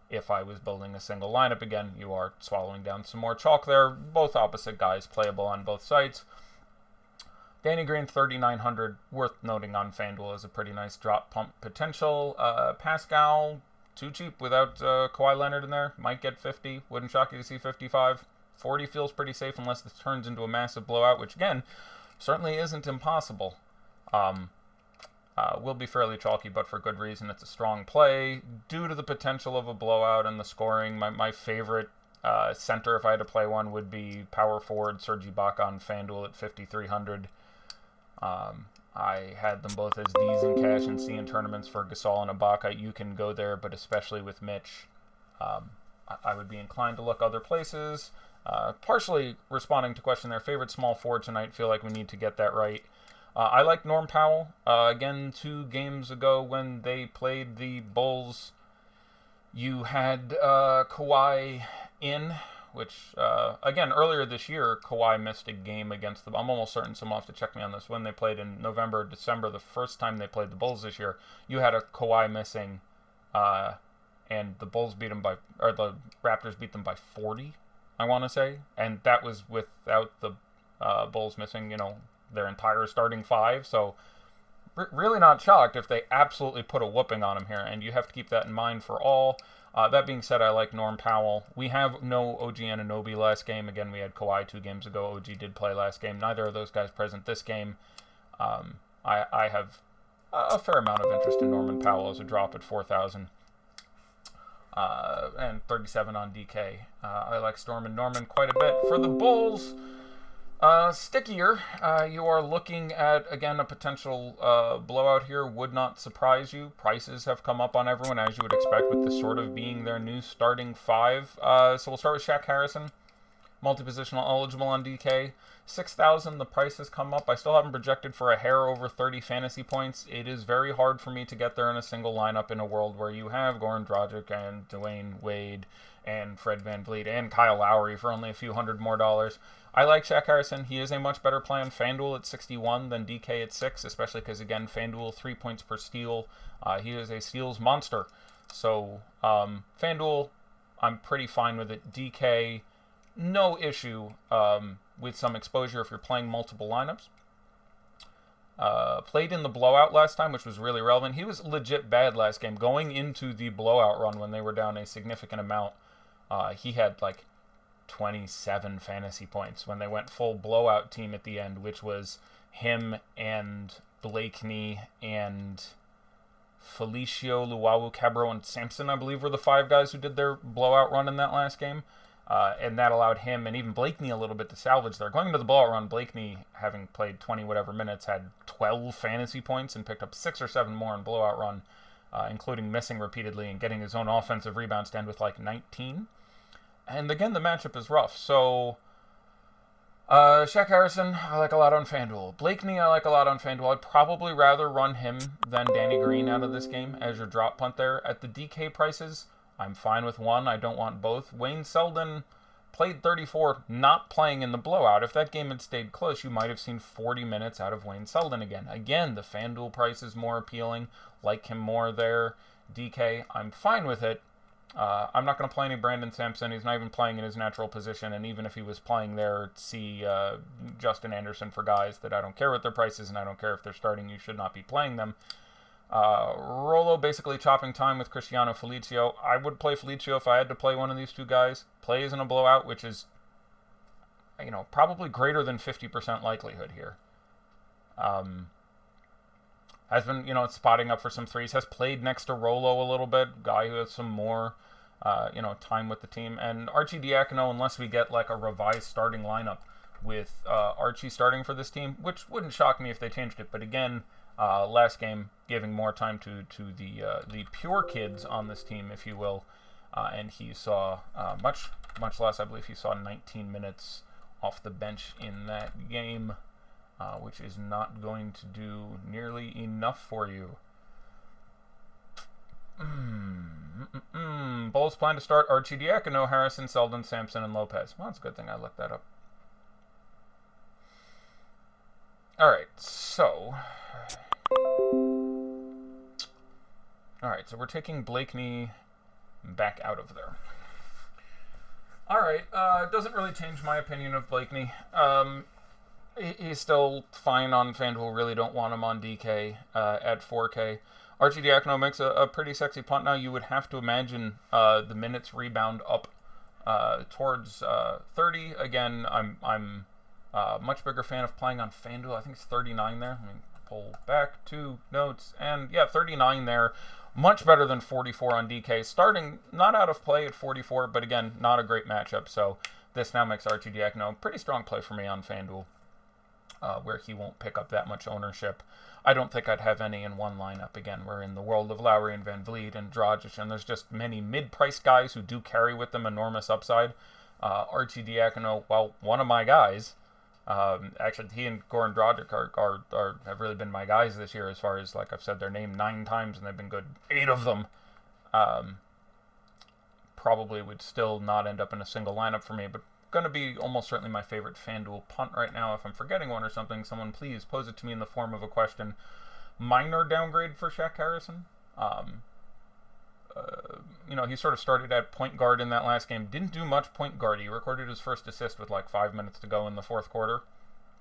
if I was building a single lineup. Again, you are swallowing down some more chalk there. Both opposite guys playable on both sites. Danny Green, 3,900, worth noting on FanDuel as a pretty nice drop pump potential. Pascal, too cheap without Kawhi Leonard in there. Might get 50. Wouldn't shock you to see 55. 40 feels pretty safe unless this turns into a massive blowout, which again, certainly isn't impossible. Will be fairly chalky, but for good reason. It's a strong play due to the potential of a blowout and the scoring. My favorite center, if I had to play one, would be power forward Serge Ibaka on FanDuel at 5,300. I had them both as D's in cash and C in tournaments for Gasol and Ibaka. You can go there, but especially with Mitch, I would be inclined to look other places. Partially responding to question their favorite small forward tonight. Feel like we need to get that right. I like Norm Powell. Again, 2 games ago when they played the Bulls, you had Kawhi in, which, again, earlier this year, Kawhi missed a game against the... I'm almost certain someone will have to check me on this. When they played in November, December, the first time they played the Bulls this year, you had a Kawhi missing, and the Bulls beat them the Raptors beat them by 40, I want to say. And that was without the Bulls missing, their entire starting 5. So really not shocked if they absolutely put a whooping on him here, and you have to keep that in mind for all. That being said, I like Norm Powell. We have no OG Anunoby last game. Again, we had Kawhi 2 games ago. OG did play last game. Neither of those guys present this game. I have a fair amount of interest in Norman Powell as a drop at 4,000. And 37 on DK. I like Storm and Norman quite a bit. For the Bulls, stickier. You are looking at, again, a potential blowout here. Would not surprise you. Prices have come up on everyone, as you would expect, with this sort of being their new starting 5. So we'll start with Shaq Harrison. Multi-positional eligible on DK. 6,000, the price has come up. I still haven't projected for a hair over 30 fantasy points. It is very hard for me to get there in a single lineup in a world where you have Goran Dragic and Dwayne Wade and Fred VanVleet and Kyle Lowry for only a few hundred more dollars. I like Shaq Harrison. He is a much better play on FanDuel at 61 than DK at 6, especially because, again, FanDuel 3 points per steal. He is a steals monster. So FanDuel, I'm pretty fine with it. DK, no issue with some exposure if you're playing multiple lineups. Played in the blowout last time, which was really relevant. He was legit bad last game. Going into the blowout run when they were down a significant amount, he had like 27 fantasy points when they went full blowout team at the end, which was him and Blakeney and Felicio, Luau, Cabro, and Sampson, I believe, were the 5 guys who did their blowout run in that last game. And that allowed him and even Blakeney a little bit to salvage there. Going into the blowout run, Blakeney, having played 20 whatever minutes, had 12 fantasy points and picked up 6 or 7 more in blowout run, including missing repeatedly and getting his own offensive rebound stand with like 19. And again, the matchup is rough. So, Shaq Harrison, I like a lot on FanDuel. Blakeney, I like a lot on FanDuel. I'd probably rather run him than Danny Green out of this game as your drop punt there. At the DK prices, I'm fine with one. I don't want both. Wayne Selden played 34, not playing in the blowout. If that game had stayed close, you might have seen 40 minutes out of Wayne Selden again. Again, the FanDuel price is more appealing. Like him more there. DK, I'm fine with it. I'm not going to play any Brandon Sampson. He's not even playing in his natural position. And even if he was playing there, see Justin Anderson for guys that I don't care what their price is and I don't care if they're starting. You should not be playing them. Rolo basically chopping time with Cristiano Felicio. I would play Felicio if I had to play one of these 2 guys. Plays in a blowout, which is, probably greater than 50% likelihood here. Has been, spotting up for some threes. Has played next to Rolo a little bit. Guy who has some more, time with the team. And Archie Diacono, unless we get like a revised starting lineup with Archie starting for this team, which wouldn't shock me if they changed it. But again, last game giving more time to the pure kids on this team, if you will. And he saw much less. I believe he saw 19 minutes off the bench in that game. Which is not going to do nearly enough for you. Bulls plan to start Archie Diacono, Harrison, Selden, Sampson, and Lopez. Well, that's a good thing I looked that up. Alright, so we're taking Blakeney back out of there. Alright, doesn't really change my opinion of Blakeney. He's still fine on FanDuel. Really don't want him on DK at 4K. Archie Diacono makes a pretty sexy punt now. You would have to imagine the minutes rebound up towards 30. Again, I'm a much bigger fan of playing on FanDuel. I think it's 39 there. Let me pull back 2 notes. And yeah, 39 there. Much better than 44 on DK. Starting not out of play at 44, but again, not a great matchup. So this now makes Archie Diacono a pretty strong play for me on FanDuel. Where he won't pick up that much ownership. I don't think I'd have any in one lineup. Again, we're in the world of Lowry and Van Vliet and Dragic, and there's just many mid-price guys who do carry with them enormous upside. Archie Diacono, well, one of my guys. Actually, he and Goran Dragic have really been my guys this year as far as, like I've said their name 9 times, and they've been good 8 of them. Probably would still not end up in a single lineup for me, but going to be almost certainly my favorite FanDuel punt right now. If I'm forgetting one or something, someone please pose it to me in the form of a question. Minor downgrade for Shaq Harrison. He sort of started at point guard in that last game. Didn't do much point guard. He recorded his first assist with like 5 minutes to go in the 4th quarter.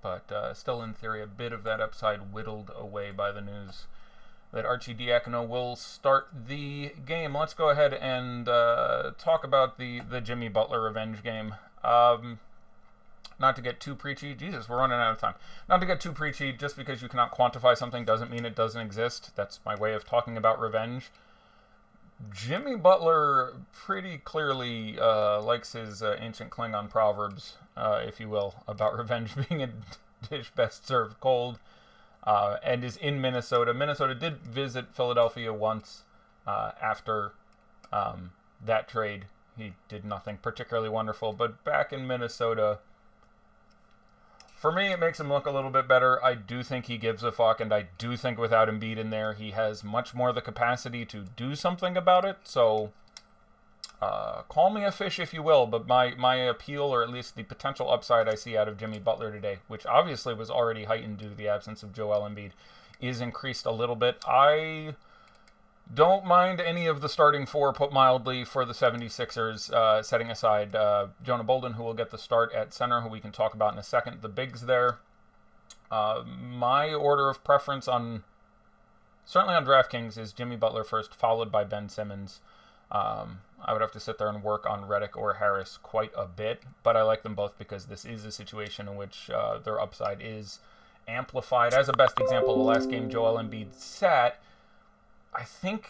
But still, in theory, a bit of that upside whittled away by the news that Archie Diacono will start the game. Let's go ahead and talk about the Jimmy Butler revenge game. Not to get too preachy. Jesus, we're running out of time. Not to get too preachy, just because you cannot quantify something doesn't mean it doesn't exist. That's my way of talking about revenge. Jimmy Butler pretty clearly likes his ancient Klingon proverbs, if you will, about revenge being a dish best served cold, and is in Minnesota. Minnesota did visit Philadelphia once after that trade. He did nothing particularly wonderful, but back in Minnesota, for me, it makes him look a little bit better. I do think he gives a fuck, and I do think without Embiid in there, he has much more the capacity to do something about it. So, call me a fish if you will, but my appeal, or at least the potential upside I see out of Jimmy Butler today, which obviously was already heightened due to the absence of Joel Embiid, is increased a little bit. I don't mind any of the starting 4, put mildly, for the 76ers, setting aside Jonah Bolden, who will get the start at center, who we can talk about in a second. The bigs there. My order of preference certainly on DraftKings, is Jimmy Butler first, followed by Ben Simmons. I would have to sit there and work on Redick or Harris quite a bit, but I like them both because this is a situation in which their upside is amplified. As a best example, the last game Joel Embiid sat, I think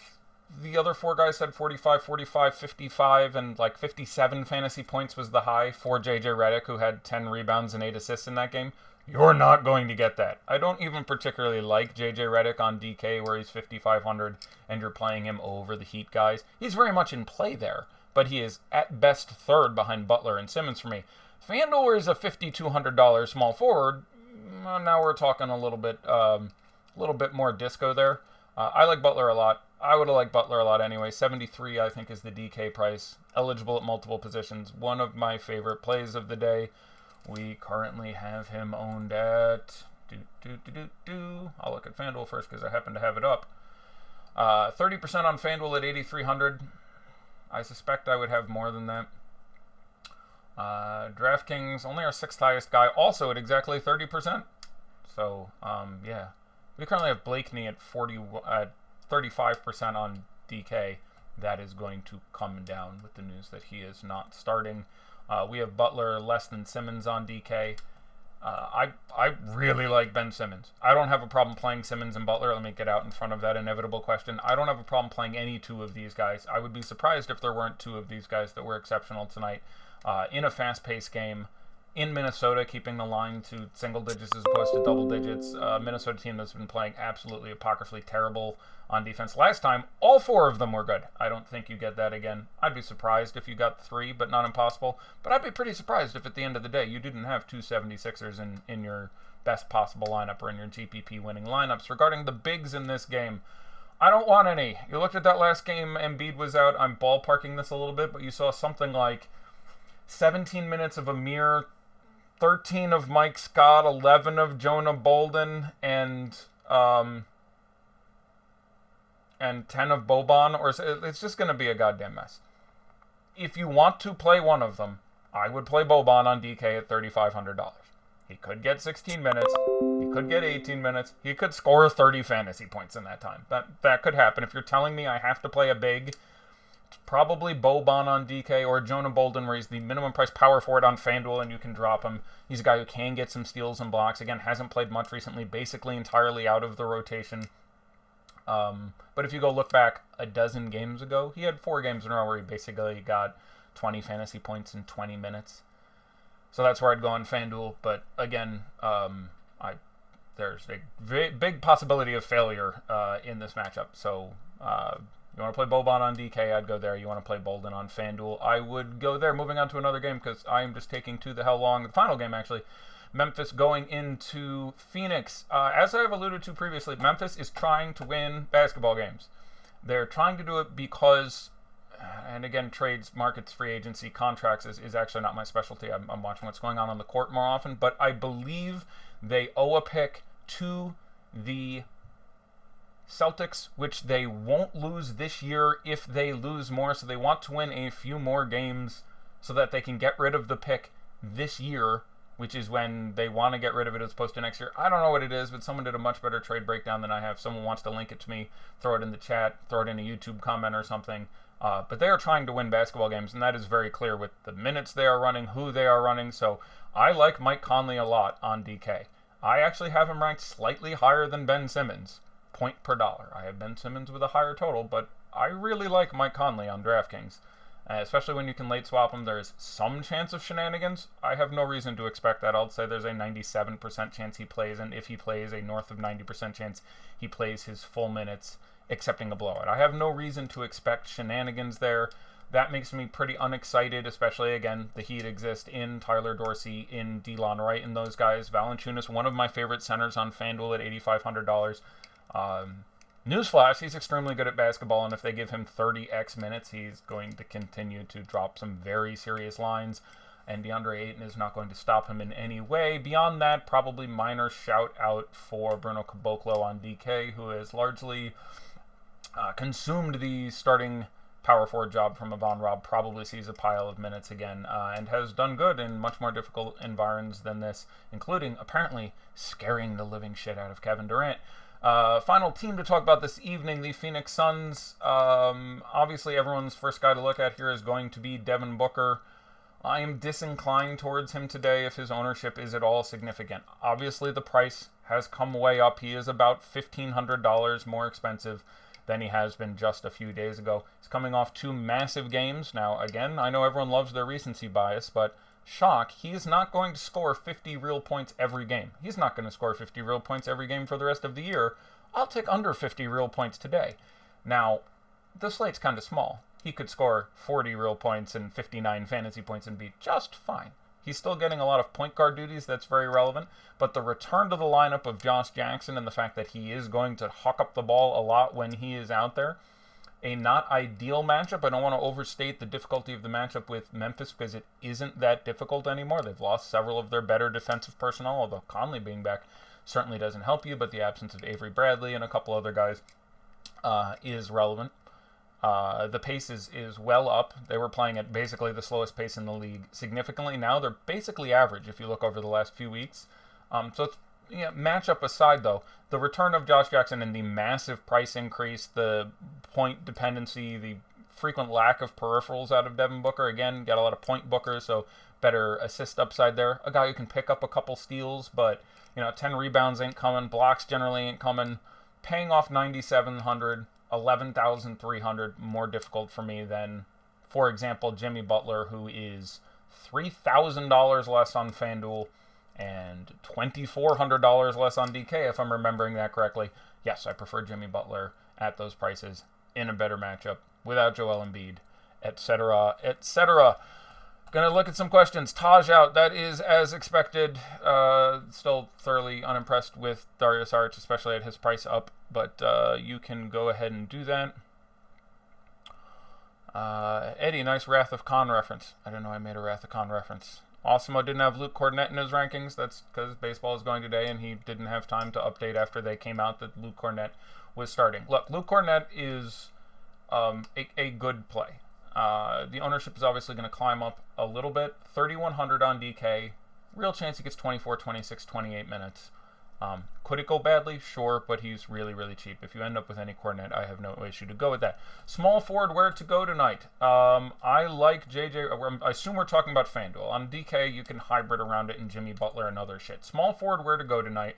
the other four guys had 45, 45, 55, and like 57 fantasy points was the high for JJ Redick, who had 10 rebounds and 8 assists in that game. You're not going to get that. I don't even particularly like JJ Redick on DK where he's 5,500 and you're playing him over the Heat guys. He's very much in play there, but he is at best third behind Butler and Simmons for me. FanDuel is a $5,200 small forward. Now we're talking a little bit more disco there. I like Butler a lot. I would have liked Butler a lot anyway. 73, I think, is the DK price. Eligible at multiple positions. One of my favorite plays of the day. We currently have him owned at... I'll look at FanDuel first because I happen to have it up. 30% on FanDuel at 8,300. I suspect I would have more than that. DraftKings, only our sixth highest guy, also at exactly 30%. So, yeah. We currently have Blakeney at 35% on DK. That is going to come down with the news that he is not starting. We have Butler less than Simmons on DK. I really like Ben Simmons. I don't have a problem playing Simmons and Butler. Let me get out in front of that inevitable question. I don't have a problem playing any two of these guys. I would be surprised if there weren't two of these guys that were exceptional tonight in a fast-paced game. In Minnesota, keeping the line to single digits as opposed to double digits. Minnesota team that's been playing absolutely apocryphally terrible on defense. Last time, all four of them were good. I don't think you get that again. I'd be surprised if you got three, but not impossible. But I'd be pretty surprised if at the end of the day you didn't have two 76ers in your best possible lineup or in your GPP winning lineups. Regarding the bigs in this game, I don't want any. You looked at that last game, Embiid was out. I'm ballparking this a little bit, but you saw something like 17 minutes of Amir, 13 of Mike Scott, 11 of Jonah Bolden, and 10 of Boban, or it's just going to be a goddamn mess. If you want to play one of them, I would play Boban on DK at $3,500. He could get 16 minutes. He could get 18 minutes. He could score 30 fantasy points in that time. That could happen. If you're telling me I have to play a big, probably Boban on DK or Jonah Bolden, where he's the minimum price power forward on FanDuel and you can drop him. He's a guy who can get some steals and blocks. Again, hasn't played much recently, basically entirely out of the rotation. But if you go look back a dozen games ago, he had 4 games in a row where he basically got 20 fantasy points in 20 minutes. So that's where I'd go on FanDuel. But again, there's a big possibility of failure in this matchup. So you want to play Boban on DK, I'd go there. You want to play Bolden on FanDuel, I would go there. Moving on to another game because I am just taking too the hell long. The final game, actually, Memphis going into Phoenix. As I've alluded to previously, Memphis is trying to win basketball games. They're trying to do it because, and again, trades, markets, free agency, contracts is actually not my specialty. I'm watching what's going on the court more often, but I believe they owe a pick to the Celtics, which they won't lose this year if they lose more. So they want to win a few more games so that they can get rid of the pick this year, which is when they want to get rid of it as opposed to next year. I don't know what it is, but someone did a much better trade breakdown than I have. Someone wants to link it to me, throw it in the chat, throw it in a YouTube comment or something. But they are trying to win basketball games, and that is very clear with the minutes they are running, who they are running. So I like Mike Conley a lot on DK. I actually have him ranked slightly higher than Ben Simmons. Point per dollar. I have Ben Simmons with a higher total, but I really like Mike Conley on DraftKings, especially when you can late swap him. There's some chance of shenanigans. I have no reason to expect that. I'll say there's a 97% chance he plays, and if he plays, a north of 90% chance he plays his full minutes, excepting a blowout. I have no reason to expect shenanigans there. That makes me pretty unexcited, especially, again, the Heat exist in Tyler Dorsey, in Delon Wright, and those guys. Valanciunas, one of my favorite centers on FanDuel at $8,500. Newsflash, he's extremely good at basketball, and if they give him 30x minutes, he's going to continue to drop some very serious lines, and DeAndre Ayton is not going to stop him in any way. Beyond that, probably minor shout out for Bruno Caboclo on DK, who has largely consumed the starting power forward job from Yvonne Robb, probably sees a pile of minutes again, and has done good in much more difficult environs than this, including apparently scaring the living shit out of Kevin Durant. Final team to talk about this evening, the Phoenix Suns. Obviously, everyone's first guy to look at here is going to be Devin Booker. I am disinclined towards him today if his ownership is at all significant. Obviously, the price has come way up. He is about $1,500 more expensive than he has been just a few days ago. He's coming off 2 massive games. Now, again, I know everyone loves their recency bias, but shock, he is not going to score 50 real points every game. He's not going to score 50 real points every game for the rest of the year. I'll take under 50 real points today. Now, the slate's kind of small. He could score 40 real points and 59 fantasy points and be just fine. He's still getting a lot of point guard duties. That's very relevant. But the return to the lineup of Josh Jackson and the fact that he is going to hawk up the ball a lot when he is out there, a not ideal matchup. I don't want to overstate the difficulty of the matchup with Memphis because it isn't that difficult anymore. They've lost several of their better defensive personnel, although Conley being back certainly doesn't help you, but the absence of Avery Bradley and a couple other guys is relevant. The pace is well up. They were playing at basically the slowest pace in the league significantly. Now they're basically average if you look over the last few weeks. So it's, matchup aside, though, the return of Josh Jackson and the massive price increase, the point dependency, the frequent lack of peripherals out of Devin Booker. Again, got a lot of point Bookers, so better assist upside there. A guy who can pick up a couple steals, but 10 rebounds ain't coming. Blocks generally ain't coming. Paying off $9,700. $11,300 more difficult for me than, for example, Jimmy Butler, who is $3,000 less on FanDuel and $2,400 less on DK, if I'm remembering that correctly. Yes, I prefer Jimmy Butler at those prices in a better matchup without Joel Embiid, etc., etc. Gonna look at some questions. Taj out. That is as expected. Still thoroughly unimpressed with Darius Arch, especially at his price up. But you can go ahead and do that. Eddie, nice Wrath of Khan reference. I didn't know I made a Wrath of Khan reference. Awesemo didn't have Luke Cornett in his rankings. That's because baseball is going today, and he didn't have time to update after they came out that Luke Cornett was starting. Look, Luke Cornett is a good play. The ownership is obviously going to climb up a little bit. 3,100 on DK. Real chance he gets 24, 26, 28 minutes. Could it go badly? Sure, but he's really, really cheap. If you end up with any Cornet, I have no issue to go with that. Small forward, where to go tonight? I like JJ. I assume we're talking about FanDuel. On DK, you can hybrid around it in Jimmy Butler and other shit. Small forward, where to go tonight?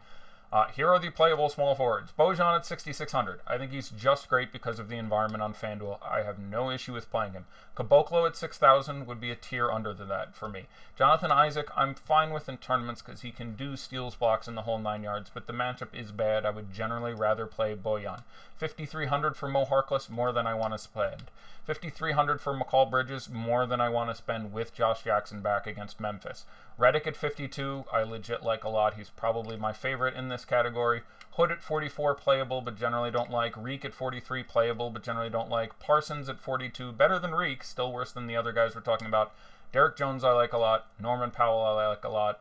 Here are the playable small forwards. Bojan at 6,600. I think he's just great because of the environment on FanDuel. I have no issue with playing him. Caboclo at 6,000 would be a tier under that for me. Jonathan Isaac, I'm fine with in tournaments because he can do steals, blocks, in the whole 9 yards, but the matchup is bad. I would generally rather play Bojan. 5,300 for Mo Harkless, more than I want to spend. 5,300 for McCall Bridges, more than I want to spend with Josh Jackson back against Memphis. Redick at 52, I legit like a lot. He's probably my favorite in this category. Hood at 44, playable, but generally don't like. Reek at 43, playable, but generally don't like. Parsons at 42, better than Reek, still worse than the other guys we're talking about. Derek Jones I like a lot. Norman Powell I like a lot.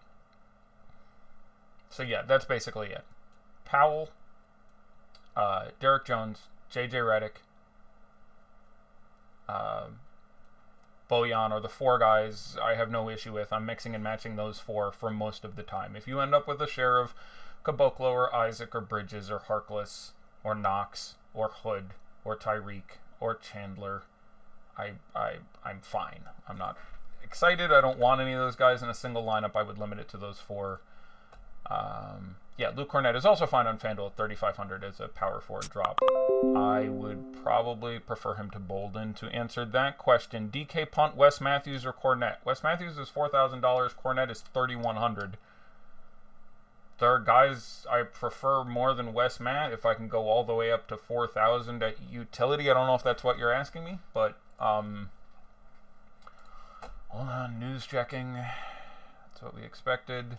So yeah, that's basically it. Powell, Derek Jones, JJ Redick, Bojan are the 4 guys I have no issue with. I'm mixing and matching those 4 for most of the time. If you end up with a share of Caboclo or Isaac or Bridges or Harkless or Knox or Hood or Tyreek or Chandler, I'm fine. I'm not excited. I don't want any of those guys in a single lineup. I would limit it to those 4. Yeah, Luke Cornett is also fine on FanDuel at 3,500 as a power forward drop. I would probably prefer him to Bolden to answer that question. DK punt, Wes Matthews or Cornett? Wes Matthews is $4,000. Cornett is $3,100. There are guys I prefer more than Wes Matt if I can go all the way up to 4,000 at utility. I don't know if that's what you're asking me, but hold on, news checking. That's what we expected.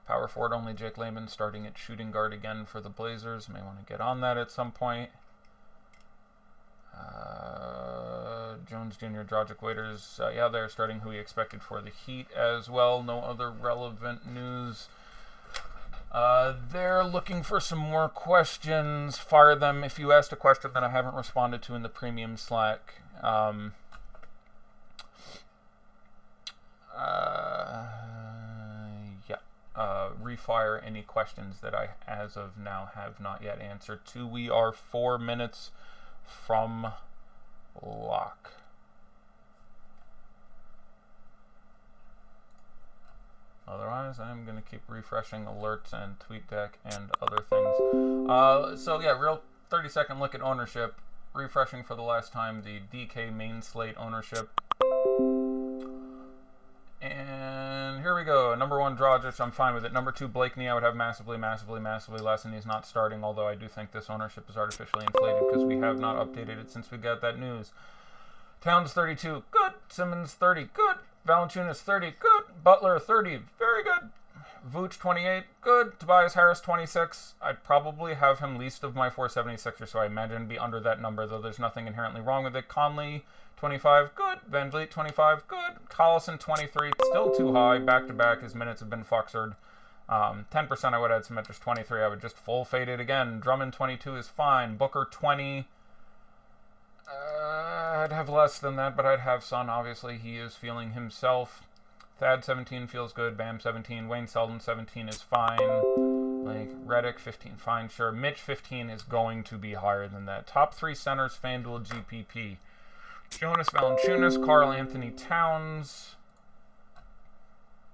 Power forward only Jake Layman starting at shooting guard again for the Blazers. May want to get on that at some point. Jones Jr., Drogic Waiters. Yeah, they're starting who he expected for the Heat as well. No other relevant news. They're looking for some more questions. Fire them if you asked a question that I haven't responded to in the premium Slack. Yeah. refire any questions that I, as of now, have not yet answered to. We are 4 minutes from lock. Otherwise, I'm going to keep refreshing alerts and TweetDeck and other things. So yeah, real 30-second look at ownership. Refreshing for the last time the DK main slate ownership. And here we go. Number 1, Dragic, I'm fine with it. Number 2, Blakeney, I would have massively less, and he's not starting, although I do think this ownership is artificially inflated because we have not updated it since we got that news. Towns, 32, good. Simmons, 30, good. Valanciunas, 30, good. Butler, 30, very good. Vooch, 28, good. Tobias Harris, 26. I'd probably have him least of my 476ers, so I imagine it'd be under that number, though there's nothing inherently wrong with it. Conley, 25, good. Van Vliet, 25, good. Collison, 23, still too high. Back-to-back, his minutes have been fuxered. 10% I would add some interest. 23, I would just full fade it again. Drummond, 22 is fine. Booker, 20. I'd have less than that, but I'd have Son. Obviously, he is feeling himself. Thad, 17 feels good. Bam, 17. Wayne Selden, 17 is fine. Like, Redick, 15, fine, sure. Mitch, 15 is going to be higher than that. Top 3 centers, FanDuel GPP. Jonas Valanciunas, Karl Anthony Towns.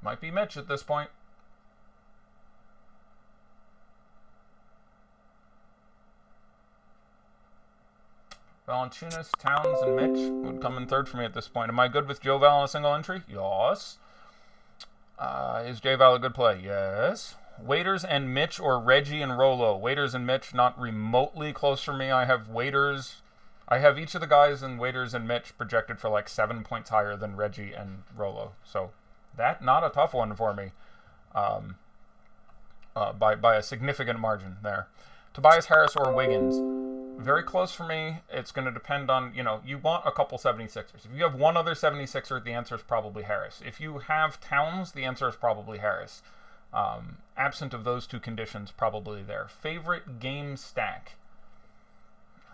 Might be Mitch at this point. Valanciunas, Towns, and Mitch would come in third for me at this point. Am I good with Joe Val in a single entry? Yes. Is J Val a good play? Yes. Waiters and Mitch or Reggie and Rolo? Waiters and Mitch, not remotely close for me. I have Waiters. I have each of the guys in Waiters and Mitch projected for like 7 points higher than Reggie and Rolo. So that, not a tough one for me. By a significant margin there. Tobias Harris or Wiggins? Very close for me. It's going to depend on, you want a couple 76ers. If you have one other 76er, the answer is probably Harris. If you have Towns, the answer is probably Harris. Absent of those two conditions, probably there. Favorite game stack?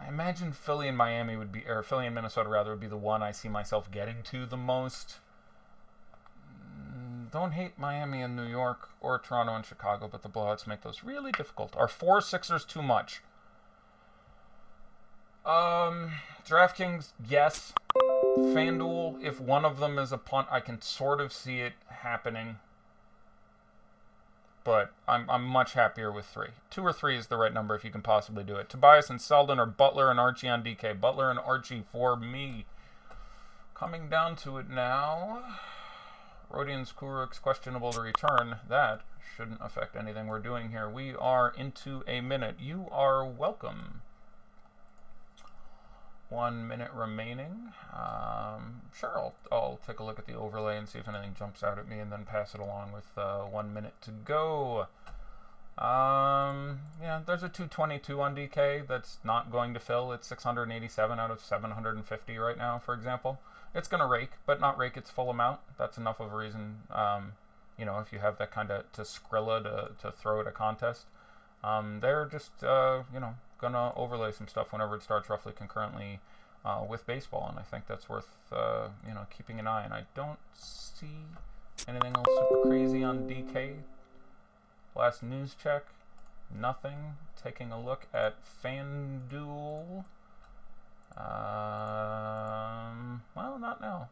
I imagine Philly and Miami would be, or Philly and Minnesota rather, would be the one I see myself getting to the most. Don't hate Miami and New York or Toronto and Chicago, but the blowouts make those really difficult. Are 4 Sixers too much? DraftKings, yes. FanDuel, if one of them is a punt, I can sort of see it happening. But I'm much happier with 3. 2 or 3 is the right number if you can possibly do it. Tobias and Selden or Butler and Archie on DK. Butler and Archie for me. Coming down to it now. Rodion Skuruk's questionable to return. That shouldn't affect anything we're doing here. We are into a minute. You are welcome. 1 minute remaining. Sure, I'll take a look at the overlay and see if anything jumps out at me and then pass it along with 1 minute to go. Yeah, there's a 222 on DK that's not going to fill. It's 687 out of 750 right now, for example. It's going to rake, but not rake its full amount. That's enough of a reason, if you have that kind of to Skrilla to throw at a contest. They're just, gonna overlay some stuff whenever it starts roughly concurrently with baseball, and I think that's worth keeping an eye on. I don't see anything else super crazy on DK. Last news check, nothing. Taking a look at FanDuel. Well, not now.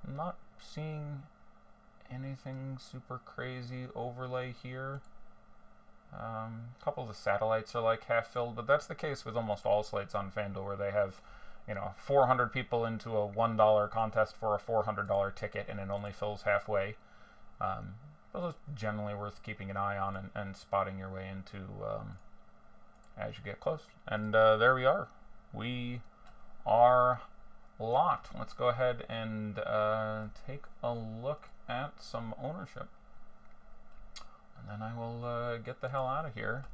I'm not seeing anything super crazy overlay here. A couple of the satellites are like half filled, but that's the case with almost all slates on FanDuel where they have, 400 people into a $1 contest for a $400 ticket and it only fills halfway. Those are generally worth keeping an eye on and spotting your way into as you get close. And there we are. We are locked. Let's go ahead and take a look at some ownership. And then I will get the hell out of here.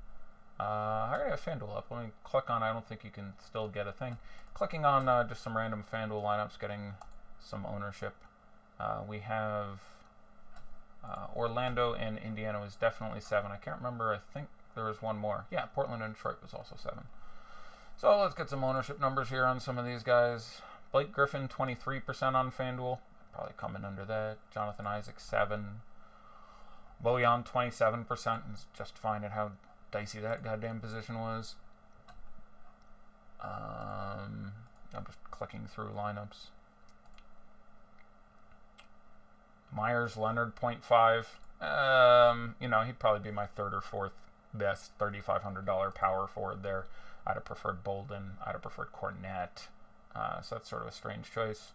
I already have FanDuel up. Let me click on, I don't think you can still get a thing. Clicking on just some random FanDuel lineups, getting some ownership. We have Orlando and Indiana was definitely 7. I can't remember. I think there was one more. Yeah, Portland and Detroit was also 7. So let's get some ownership numbers here on some of these guys. Blake Griffin, 23% on FanDuel. Probably coming under that. Jonathan Isaac, 7. Bojan 27% is just fine at how dicey that goddamn position was. I'm just clicking through lineups. Myers Leonard 0.5. You know, he'd probably be my third or fourth best $3,500 power forward there. I'd have preferred Bolden. I'd have preferred Cornette. So that's sort of a strange choice.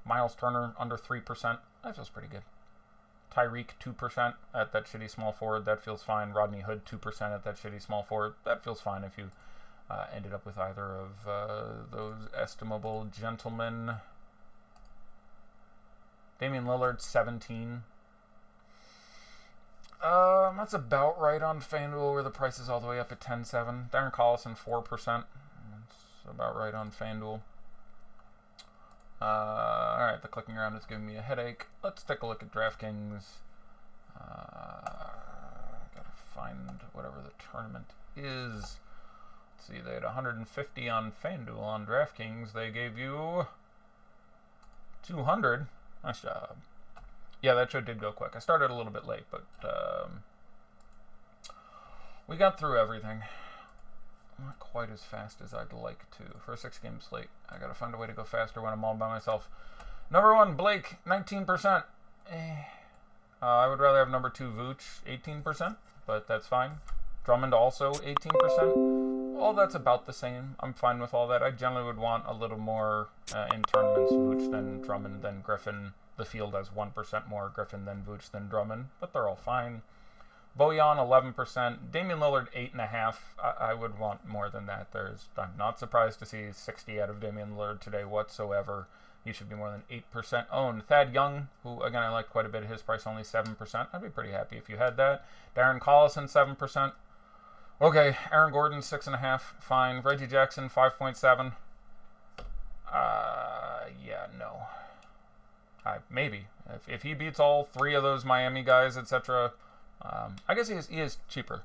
Miles Turner under 3%. That feels pretty good. Tyreek 2% at that shitty small forward. That feels fine. Rodney Hood 2% at that shitty small forward. That feels fine if you ended up with either of those estimable gentlemen. Damian Lillard 17. That's about right on FanDuel where the price is all the way up at 10.7. Darren Collison 4%. That's about right on FanDuel. Alright, the clicking around is giving me a headache. Let's take a look at DraftKings. Gotta find whatever the tournament is. Let's see, they had 150 on FanDuel. On DraftKings, they gave you 200. Nice job. Yeah, that show did go quick. I started a little bit late, but we got through everything. Not quite as fast as I'd like to. For a 6-game slate, I gotta find a way to go faster when I'm all by myself. Number 1, Blake, 19%. I would rather have number 2, Vooch, 18%, but that's fine. Drummond also 18%. All that's about the same. I'm fine with all that. I generally would want a little more in tournaments, Vooch than Drummond than Griffin. The field has 1% more Griffin than Vooch than Drummond, but they're all fine. Bojan 11%, Damian Lillard 8.5. I would want more than that. I'm not surprised to see 60 out of Damian Lillard today whatsoever. He should be more than 8% owned. Thad Young, who again I like quite a bit, his price only 7%. I'd be pretty happy if you had that. Darren Collison 7%. Okay, Aaron Gordon 6.5. Fine. Reggie Jackson 5.7. Yeah, no. Maybe if he beats all 3 of those Miami guys, etc. I guess he is cheaper.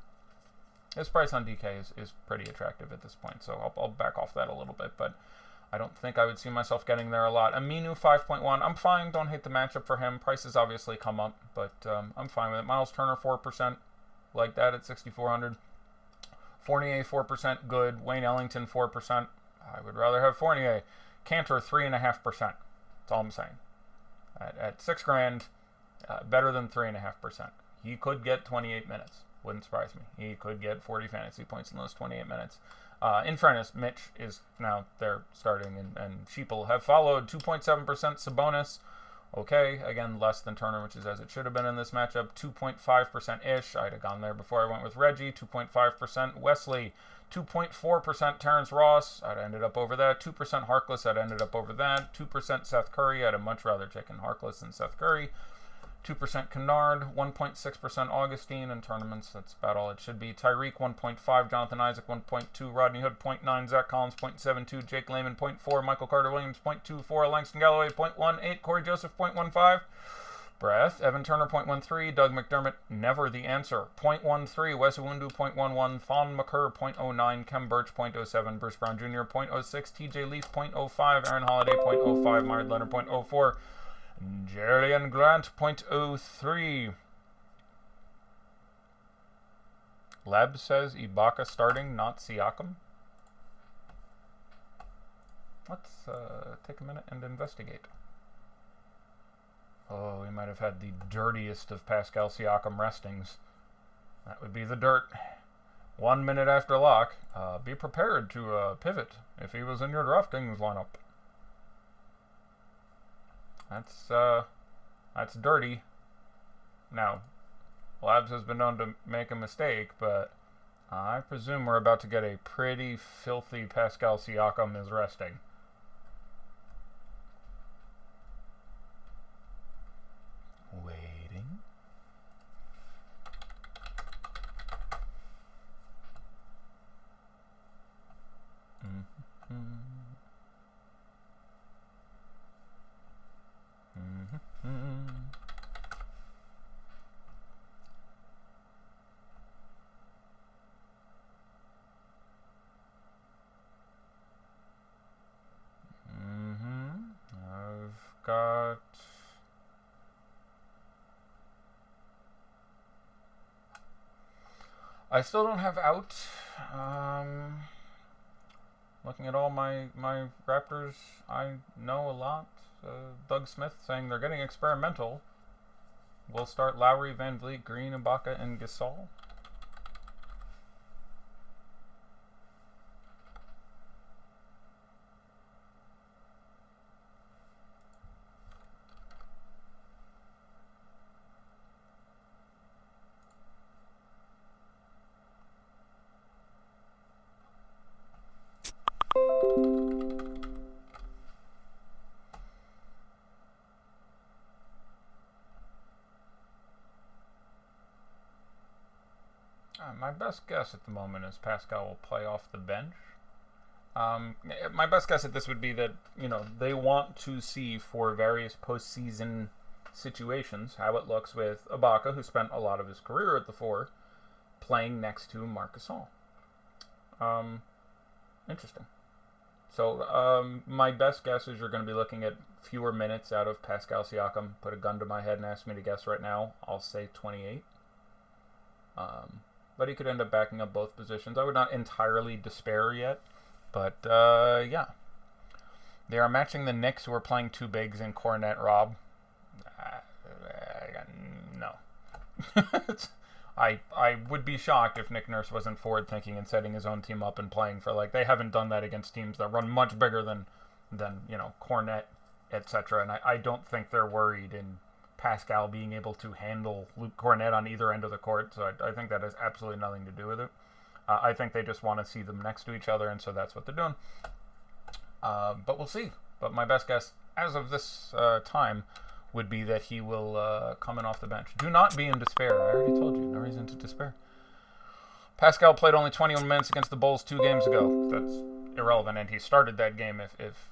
His price on DK is pretty attractive at this point, so I'll back off that a little bit, but I don't think I would see myself getting there a lot. Aminu 5.1. I'm fine. Don't hate the matchup for him. Prices obviously come up, but I'm fine with it. Miles Turner 4%. Like that at 6,400. Fournier 4%. Good. Wayne Ellington 4%. I would rather have Fournier. Cantor 3.5%. That's all I'm saying. At $6,000, better than 3.5%. He could get 28 minutes. Wouldn't surprise me. He could get 40 fantasy points in those 28 minutes. In fairness, Mitch is now there starting, and Sheeple have followed. 2.7% Sabonis. Okay, again, less than Turner, which is as it should have been in this matchup. 2.5%-ish. I'd have gone there before I went with Reggie. 2.5% Wesley. 2.4% Terrence Ross. I'd ended up over that. 2% Harkless. I'd ended up over that. 2% Seth Curry. I'd have much rather taken Harkless than Seth Curry. 2% Kennard, 1.6% Augustine in tournaments. That's about all it should be. Tyreek, 1.5. Jonathan Isaac, 1.2. Rodney Hood, 0.9. Zach Collins, 0.72. Jake Layman, 0.4. Michael Carter-Williams, 0.24. Langston Galloway, 0.18. Corey Joseph, 0.15. Breath. Evan Turner, 0.13. Doug McDermott, never the answer, 0.13. Wes Iwundu, 0.11. Thon McCurr, 0.09. Kem Birch, 0.07. Bruce Brown Jr., 0.06. TJ Leaf, 0.05. Aaron Holiday, 0.05. Myron Leonard, 0.04. Jerian Grant, 0.03. Leb says Ibaka starting, not Siakam. Let's take a minute and investigate. Oh, we might have had the dirtiest of Pascal Siakam restings. That would be the dirt. 1 minute after lock. Be prepared to pivot if he was in your DraftKings lineup. That's dirty. Now, Labs has been known to make a mistake, but I presume we're about to get a pretty filthy Pascal Siakam is resting. Waiting. I've got I still don't have out. Looking at all my Raptors, I know a lot. Doug Smith saying they're getting experimental. We'll start Lowry, Van Vliet, Green, Ibaka, and Gasol. My best guess at the moment is Pascal will play off the bench. My best guess at this would be that, they want to see for various postseason situations how it looks with Ibaka, who spent a lot of his career at the 4, playing next to Marc Gasol. Interesting. So my best guess is you're going to be looking at fewer minutes out of Pascal Siakam. Put a gun to my head and ask me to guess right now. I'll say 28. But he could end up backing up both positions. I would not entirely despair yet. But, yeah. They are matching the Knicks, who are playing 2 bigs in Cornet, Rob. No. I would be shocked if Nick Nurse wasn't forward-thinking and setting his own team up and playing for, they haven't done that against teams that run much bigger than Cornet, etc. And I don't think they're worried in Pascal being able to handle Luke Cornet on either end of the court, so I think that has absolutely nothing to do with it. I think they just want to see them next to each other, and so that's what they're doing. But we'll see. But my best guess, as of this time, would be that he will come in off the bench. Do not be in despair. I already told you, no reason to despair. Pascal played only 21 minutes against the Bulls 2 games ago. That's irrelevant, and he started that game if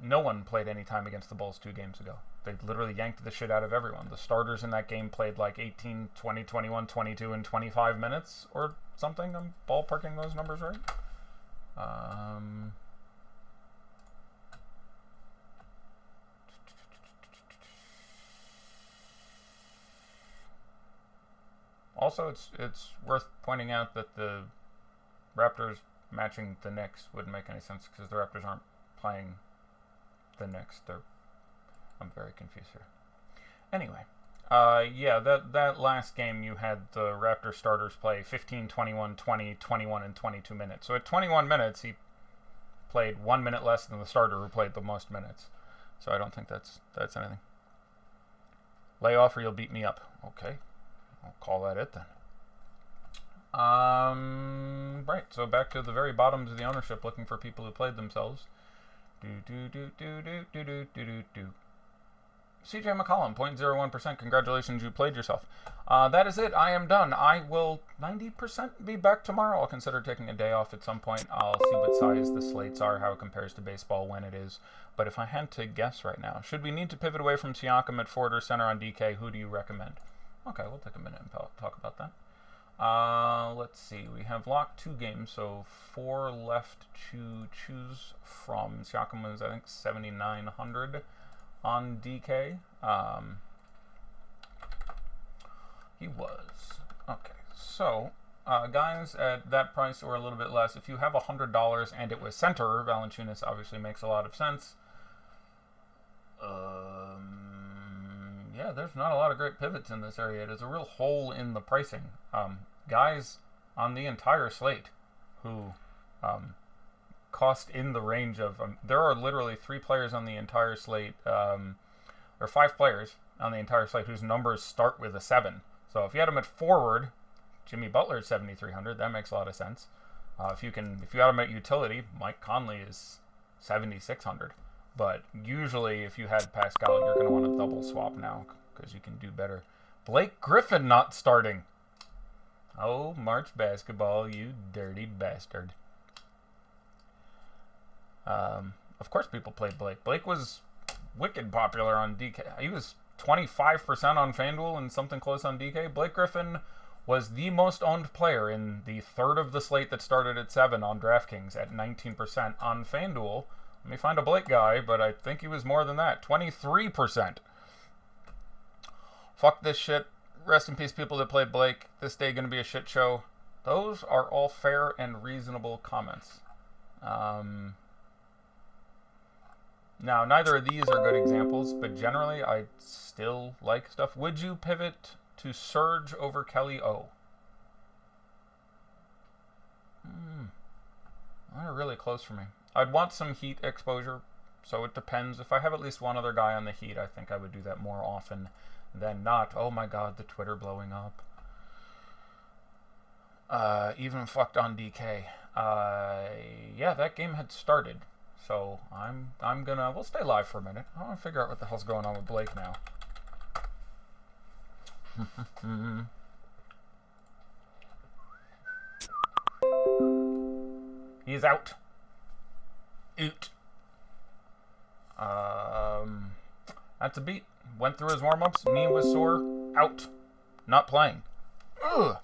no one played any time against the Bulls 2 games ago. They literally yanked the shit out of everyone. The starters in that game played 18, 20, 21, 22, and 25 minutes or something. I'm ballparking those numbers right. Also, it's worth pointing out that the Raptors matching the Knicks wouldn't make any sense because the Raptors aren't playing the Knicks. I'm very confused here. Anyway, yeah, that last game you had the Raptor starters play 15, 21, 20, 21, and 22 minutes. So at 21 minutes, he played 1 minute less than the starter who played the most minutes. So I don't think that's anything. Lay off or you'll beat me up. Okay, I'll call that it then. Right, so back to the very bottoms of the ownership, looking for people who played themselves. CJ McCollum, 0.01%. Congratulations, you played yourself. That is it. I am done. I will 90% be back tomorrow. I'll consider taking a day off at some point. I'll see what size the slates are, how it compares to baseball, when it is. But if I had to guess right now, should we need to pivot away from Siakam at forward or center on DK, who do you recommend? Okay, we'll take a minute and talk about that. Let's see. We have locked 2 games, so 4 left to choose from. Siakam was, I think, 7,900 on DK. He was. Okay, so guys at that price or a little bit less, if you have $100 and it was center, Valanciunas obviously makes a lot of sense. Yeah, there's not a lot of great pivots in this area. There's a real hole in the pricing. Guys on the entire slate who cost in the range of... there are literally 3 players on the entire slate, or 5 players on the entire slate whose numbers start with a 7. So if you had them at forward, Jimmy Butler is 7,300. That makes a lot of sense. If you had them at utility, Mike Conley is 7,600. But usually, if you had Pascal, you're going to want to double swap now because you can do better. Blake Griffin not starting. Oh, March basketball, you dirty bastard. Of course people played Blake. Blake was wicked popular on DK. He was 25% on FanDuel and something close on DK. Blake Griffin was the most owned player in the third of the slate that started at 7 on DraftKings at 19% on FanDuel. Let me find a Blake guy, but I think he was more than that. 23%. Fuck this shit. Rest in peace, people that played Blake. This day going to be a shit show. Those are all fair and reasonable comments. Now, neither of these are good examples, but generally, I still like stuff. Would you pivot to Surge over Kelly O? They're really close for me. I'd want some Heat exposure, so it depends. If I have at least one other guy on the Heat, I think I would do that more often than not. Oh my god, the Twitter blowing up. Even fucked on DK. Yeah, that game had started. So we'll stay live for a minute. I want to figure out what the hell's going on with Blake now. He's out. That's a beat. Went through his warm-ups. Knee was sore. Out. Not playing. Ugh.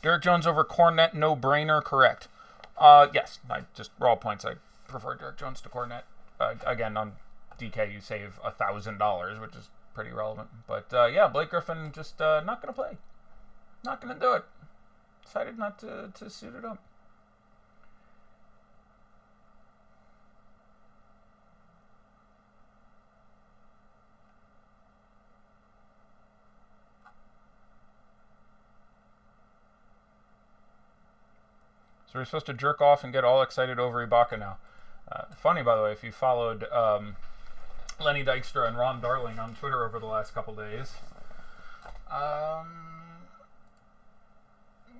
Derek Jones over Cornette. No-brainer. Correct. Yes. Just raw points. I prefer Derek Jones to Cornette. Again, on DK, you save $1,000, which is pretty relevant. But, yeah, Blake Griffin just not going to play. Not going to do it. Decided not to suit it up. So we're supposed to jerk off and get all excited over Ibaka now. Funny, by the way, if you followed Lenny Dykstra and Ron Darling on Twitter over the last couple days.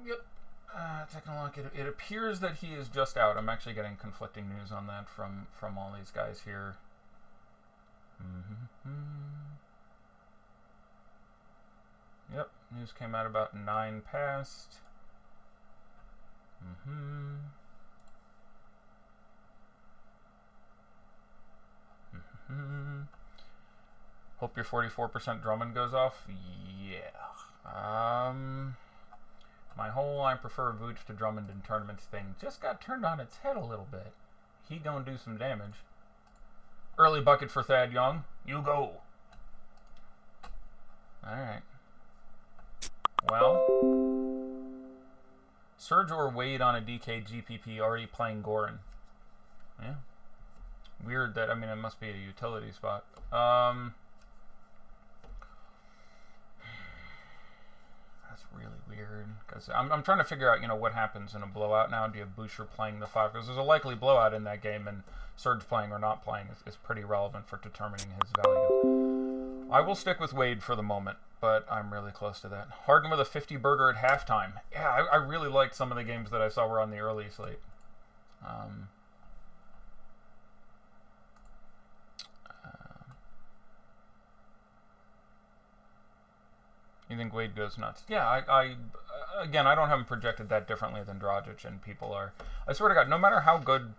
Yep. Taking a look. It appears that he is just out. I'm actually getting conflicting news on that from all these guys here. Yep. News came out about 9 past. Hope your 44% Drummond goes off. Yeah. My whole I prefer Vooch to Drummond in tournaments thing just got turned on its head a little bit. He gonna do some damage. Early bucket for Thad Young. You go. Alright. Well, Surge or Wade on a DK GPP already playing Goran. Yeah. Weird that, I mean, it must be a utility spot. That's really weird. Because I'm trying to figure out, what happens in a blowout now. Do you have Boucher playing the 5? Because there's a likely blowout in that game, and Surge playing or not playing is pretty relevant for determining his value. I will stick with Wade for the moment, but I'm really close to that. Harden with a 50 burger at halftime. Yeah, I really liked some of the games that I saw were on the early slate. You think Wade goes nuts? Yeah, again, I don't have him projected that differently than Dragic, and people are. I swear to God, no matter how good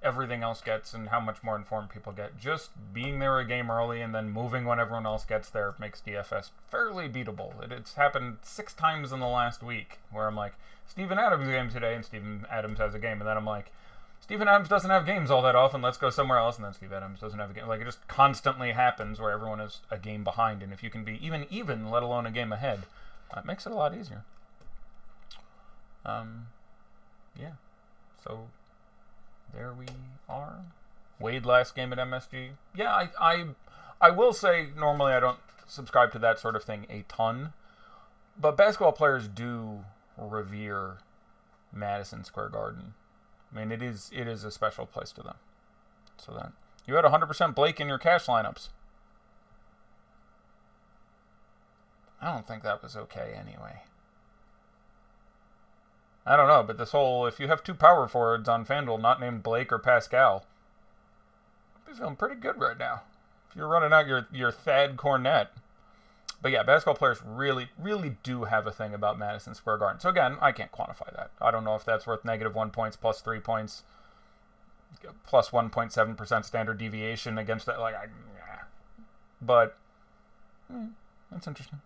everything else gets and how much more informed people get, just being there a game early and then moving when everyone else gets there makes DFS fairly beatable. It's happened 6 times in the last week where I'm like, Steven Adams game today, and Steven Adams has a game, and then I'm like, Steven Adams doesn't have games all that often, let's go somewhere else, and then Steven Adams doesn't have a game. Like, it just constantly happens where everyone is a game behind, and if you can be even, let alone a game ahead, it makes it a lot easier. Yeah. So there we are. Wade last game at MSG. Yeah, I will say normally I don't subscribe to that sort of thing a ton, but basketball players do revere Madison Square Garden. I mean, it is a special place to them. So that you had 100% Blake in your cash lineups. I don't think that was okay anyway. I don't know, but this whole, if you have 2 power forwards on FanDuel not named Blake or Pascal, I'd be feeling pretty good right now. If you're running out your Thad Cornette. But yeah, basketball players really, really do have a thing about Madison Square Garden. So again, I can't quantify that. I don't know if that's worth -1 points, +3 points, plus 1.7% standard deviation against that. But that's interesting.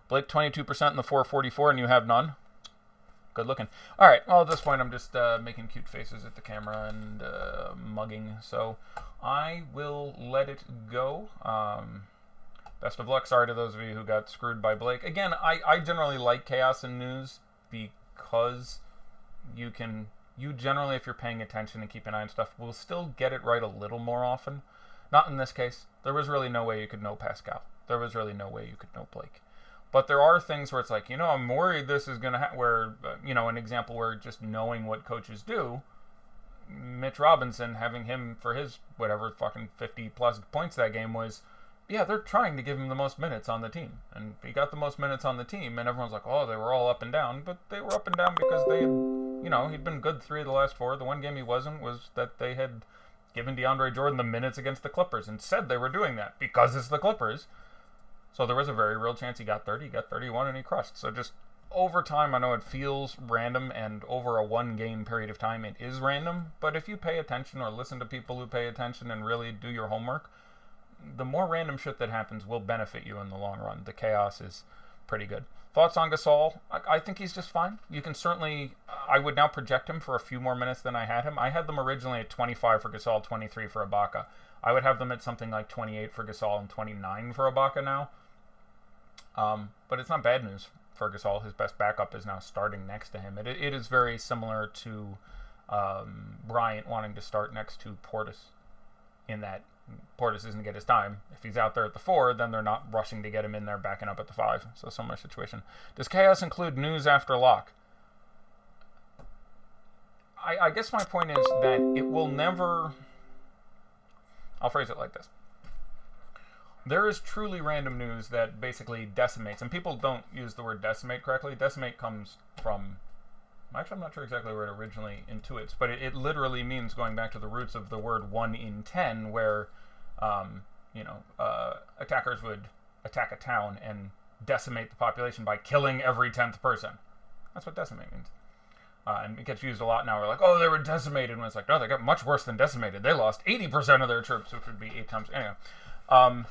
Blake 22% in the 444, and you have none. Good looking. All right. Well, at this point, I'm just making cute faces at the camera and mugging. So I will let it go. Best of luck. Sorry to those of you who got screwed by Blake. Again, I generally like chaos in news because you generally, if you're paying attention and keep an eye on stuff, will still get it right a little more often. Not in this case. There was really no way you could know Pascal. There was really no way you could know Blake. But there are things where it's like, I'm worried this is going to where, an example where just knowing what coaches do, Mitch Robinson, having him for his whatever fucking 50 plus points that game was, yeah, they're trying to give him the most minutes on the team. And he got the most minutes on the team, and everyone's like, oh, they were all up and down. But they were up and down because they had, he'd been good 3 of the last 4. The one game he wasn't was that they had given DeAndre Jordan the minutes against the Clippers and said they were doing that because it's the Clippers. So there was a very real chance he got 30, he got 31, and he crushed. So just over time, I know it feels random, and over a 1-game period of time, it is random. But if you pay attention or listen to people who pay attention and really do your homework, the more random shit that happens will benefit you in the long run. The chaos is pretty good. Thoughts on Gasol? I think he's just fine. You can certainly... I would now project him for a few more minutes than I had him. I had them originally at 25 for Gasol, 23 for Ibaka. I would have them at something like 28 for Gasol and 29 for Ibaka now. But it's not bad news for Gasol. His best backup is now starting next to him. It is very similar to Bryant wanting to start next to Portis, in that Portis isn't going to get his time. If he's out there at the 4, then they're not rushing to get him in there backing up at the 5. So similar situation. Does chaos include news after lock? I guess my point is that it will never... I'll phrase it like this. There is truly random news that basically decimates, and people don't use the word decimate correctly. Decimate comes from... Actually, I'm not sure exactly where it originally intuits, but it literally means going back to the roots of the word 1 in 10, where, attackers would attack a town and decimate the population by killing every 10th person. That's what decimate means. And it gets used a lot now. We're like, oh, they were decimated. And it's like, no, they got much worse than decimated. They lost 80% of their troops, which would be 8 times. Anyway.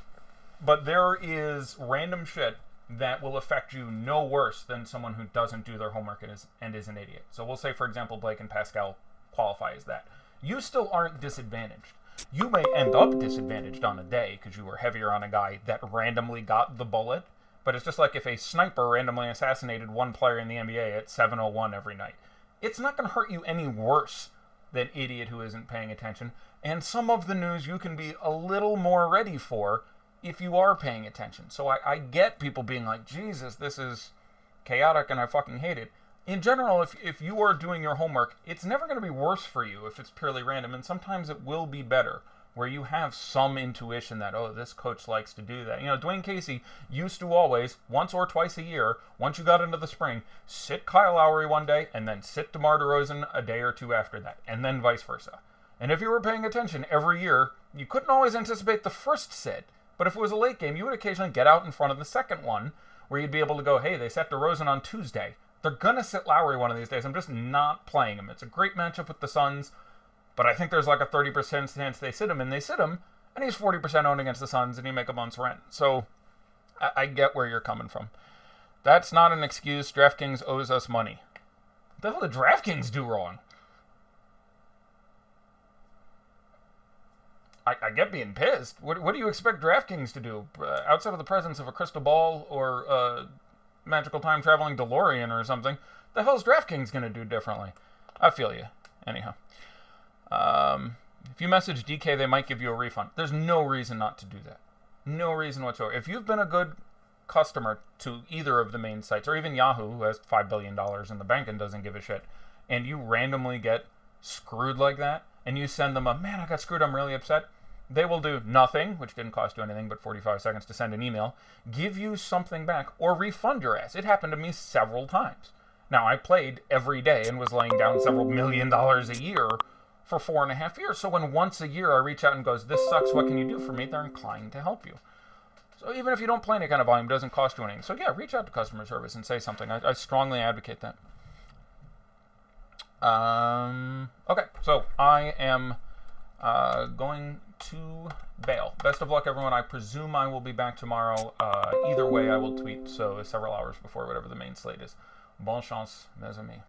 But there is random shit that will affect you no worse than someone who doesn't do their homework and is an idiot. So we'll say, for example, Blake and Pascal qualify as that. You still aren't disadvantaged. You may end up disadvantaged on a day because you were heavier on a guy that randomly got the bullet. But it's just like if a sniper randomly assassinated one player in the NBA at 7:01 every night. It's not going to hurt you any worse than idiot who isn't paying attention. And some of the news you can be a little more ready for if you are paying attention. So I get people being like, Jesus, this is chaotic and I fucking hate it. In general, if you are doing your homework, it's never going to be worse for you if it's purely random. And sometimes it will be better where you have some intuition that, oh, this coach likes to do that. Dwayne Casey used to always, once or twice a year, once you got into the spring, sit Kyle Lowry one day and then sit DeMar DeRozan a day or two after that, and then vice versa. And if you were paying attention every year, you couldn't always anticipate the first sit. But if it was a late game, you would occasionally get out in front of the second one where you'd be able to go, hey, they set DeRozan on Tuesday. They're going to sit Lowry one of these days. I'm just not playing him. It's a great matchup with the Suns, but I think there's like a 30% chance they sit him, and he's 40% owned against the Suns, and you make a month's rent. So I get where you're coming from. That's not an excuse. DraftKings owes us money. What the hell did DraftKings do wrong? I get being pissed. What do you expect DraftKings to do? Outside of the presence of a crystal ball or a magical time-traveling DeLorean or something, the hell's DraftKings going to do differently? I feel you. Anyhow. If you message DK, they might give you a refund. There's no reason not to do that. No reason whatsoever. If you've been a good customer to either of the main sites, or even Yahoo, who has $5 billion in the bank and doesn't give a shit, and you randomly get screwed like that, and you send them man, I got screwed, I'm really upset, they will do nothing, which didn't cost you anything but 45 seconds to send an email, give you something back, or refund your ass. It happened to me several times. Now, I played every day and was laying down several $1 million a year for 4.5 years. So when once a year I reach out and goes, this sucks, what can you do for me? They're inclined to help you. So even if you don't play any kind of volume, it doesn't cost you anything. So yeah, reach out to customer service and say something. I strongly advocate that. Okay, so I am going to bail. Best of luck, everyone. I presume I will be back tomorrow. Either way, I will tweet, so several hours before whatever the main slate is. Bonne chance, mes amis.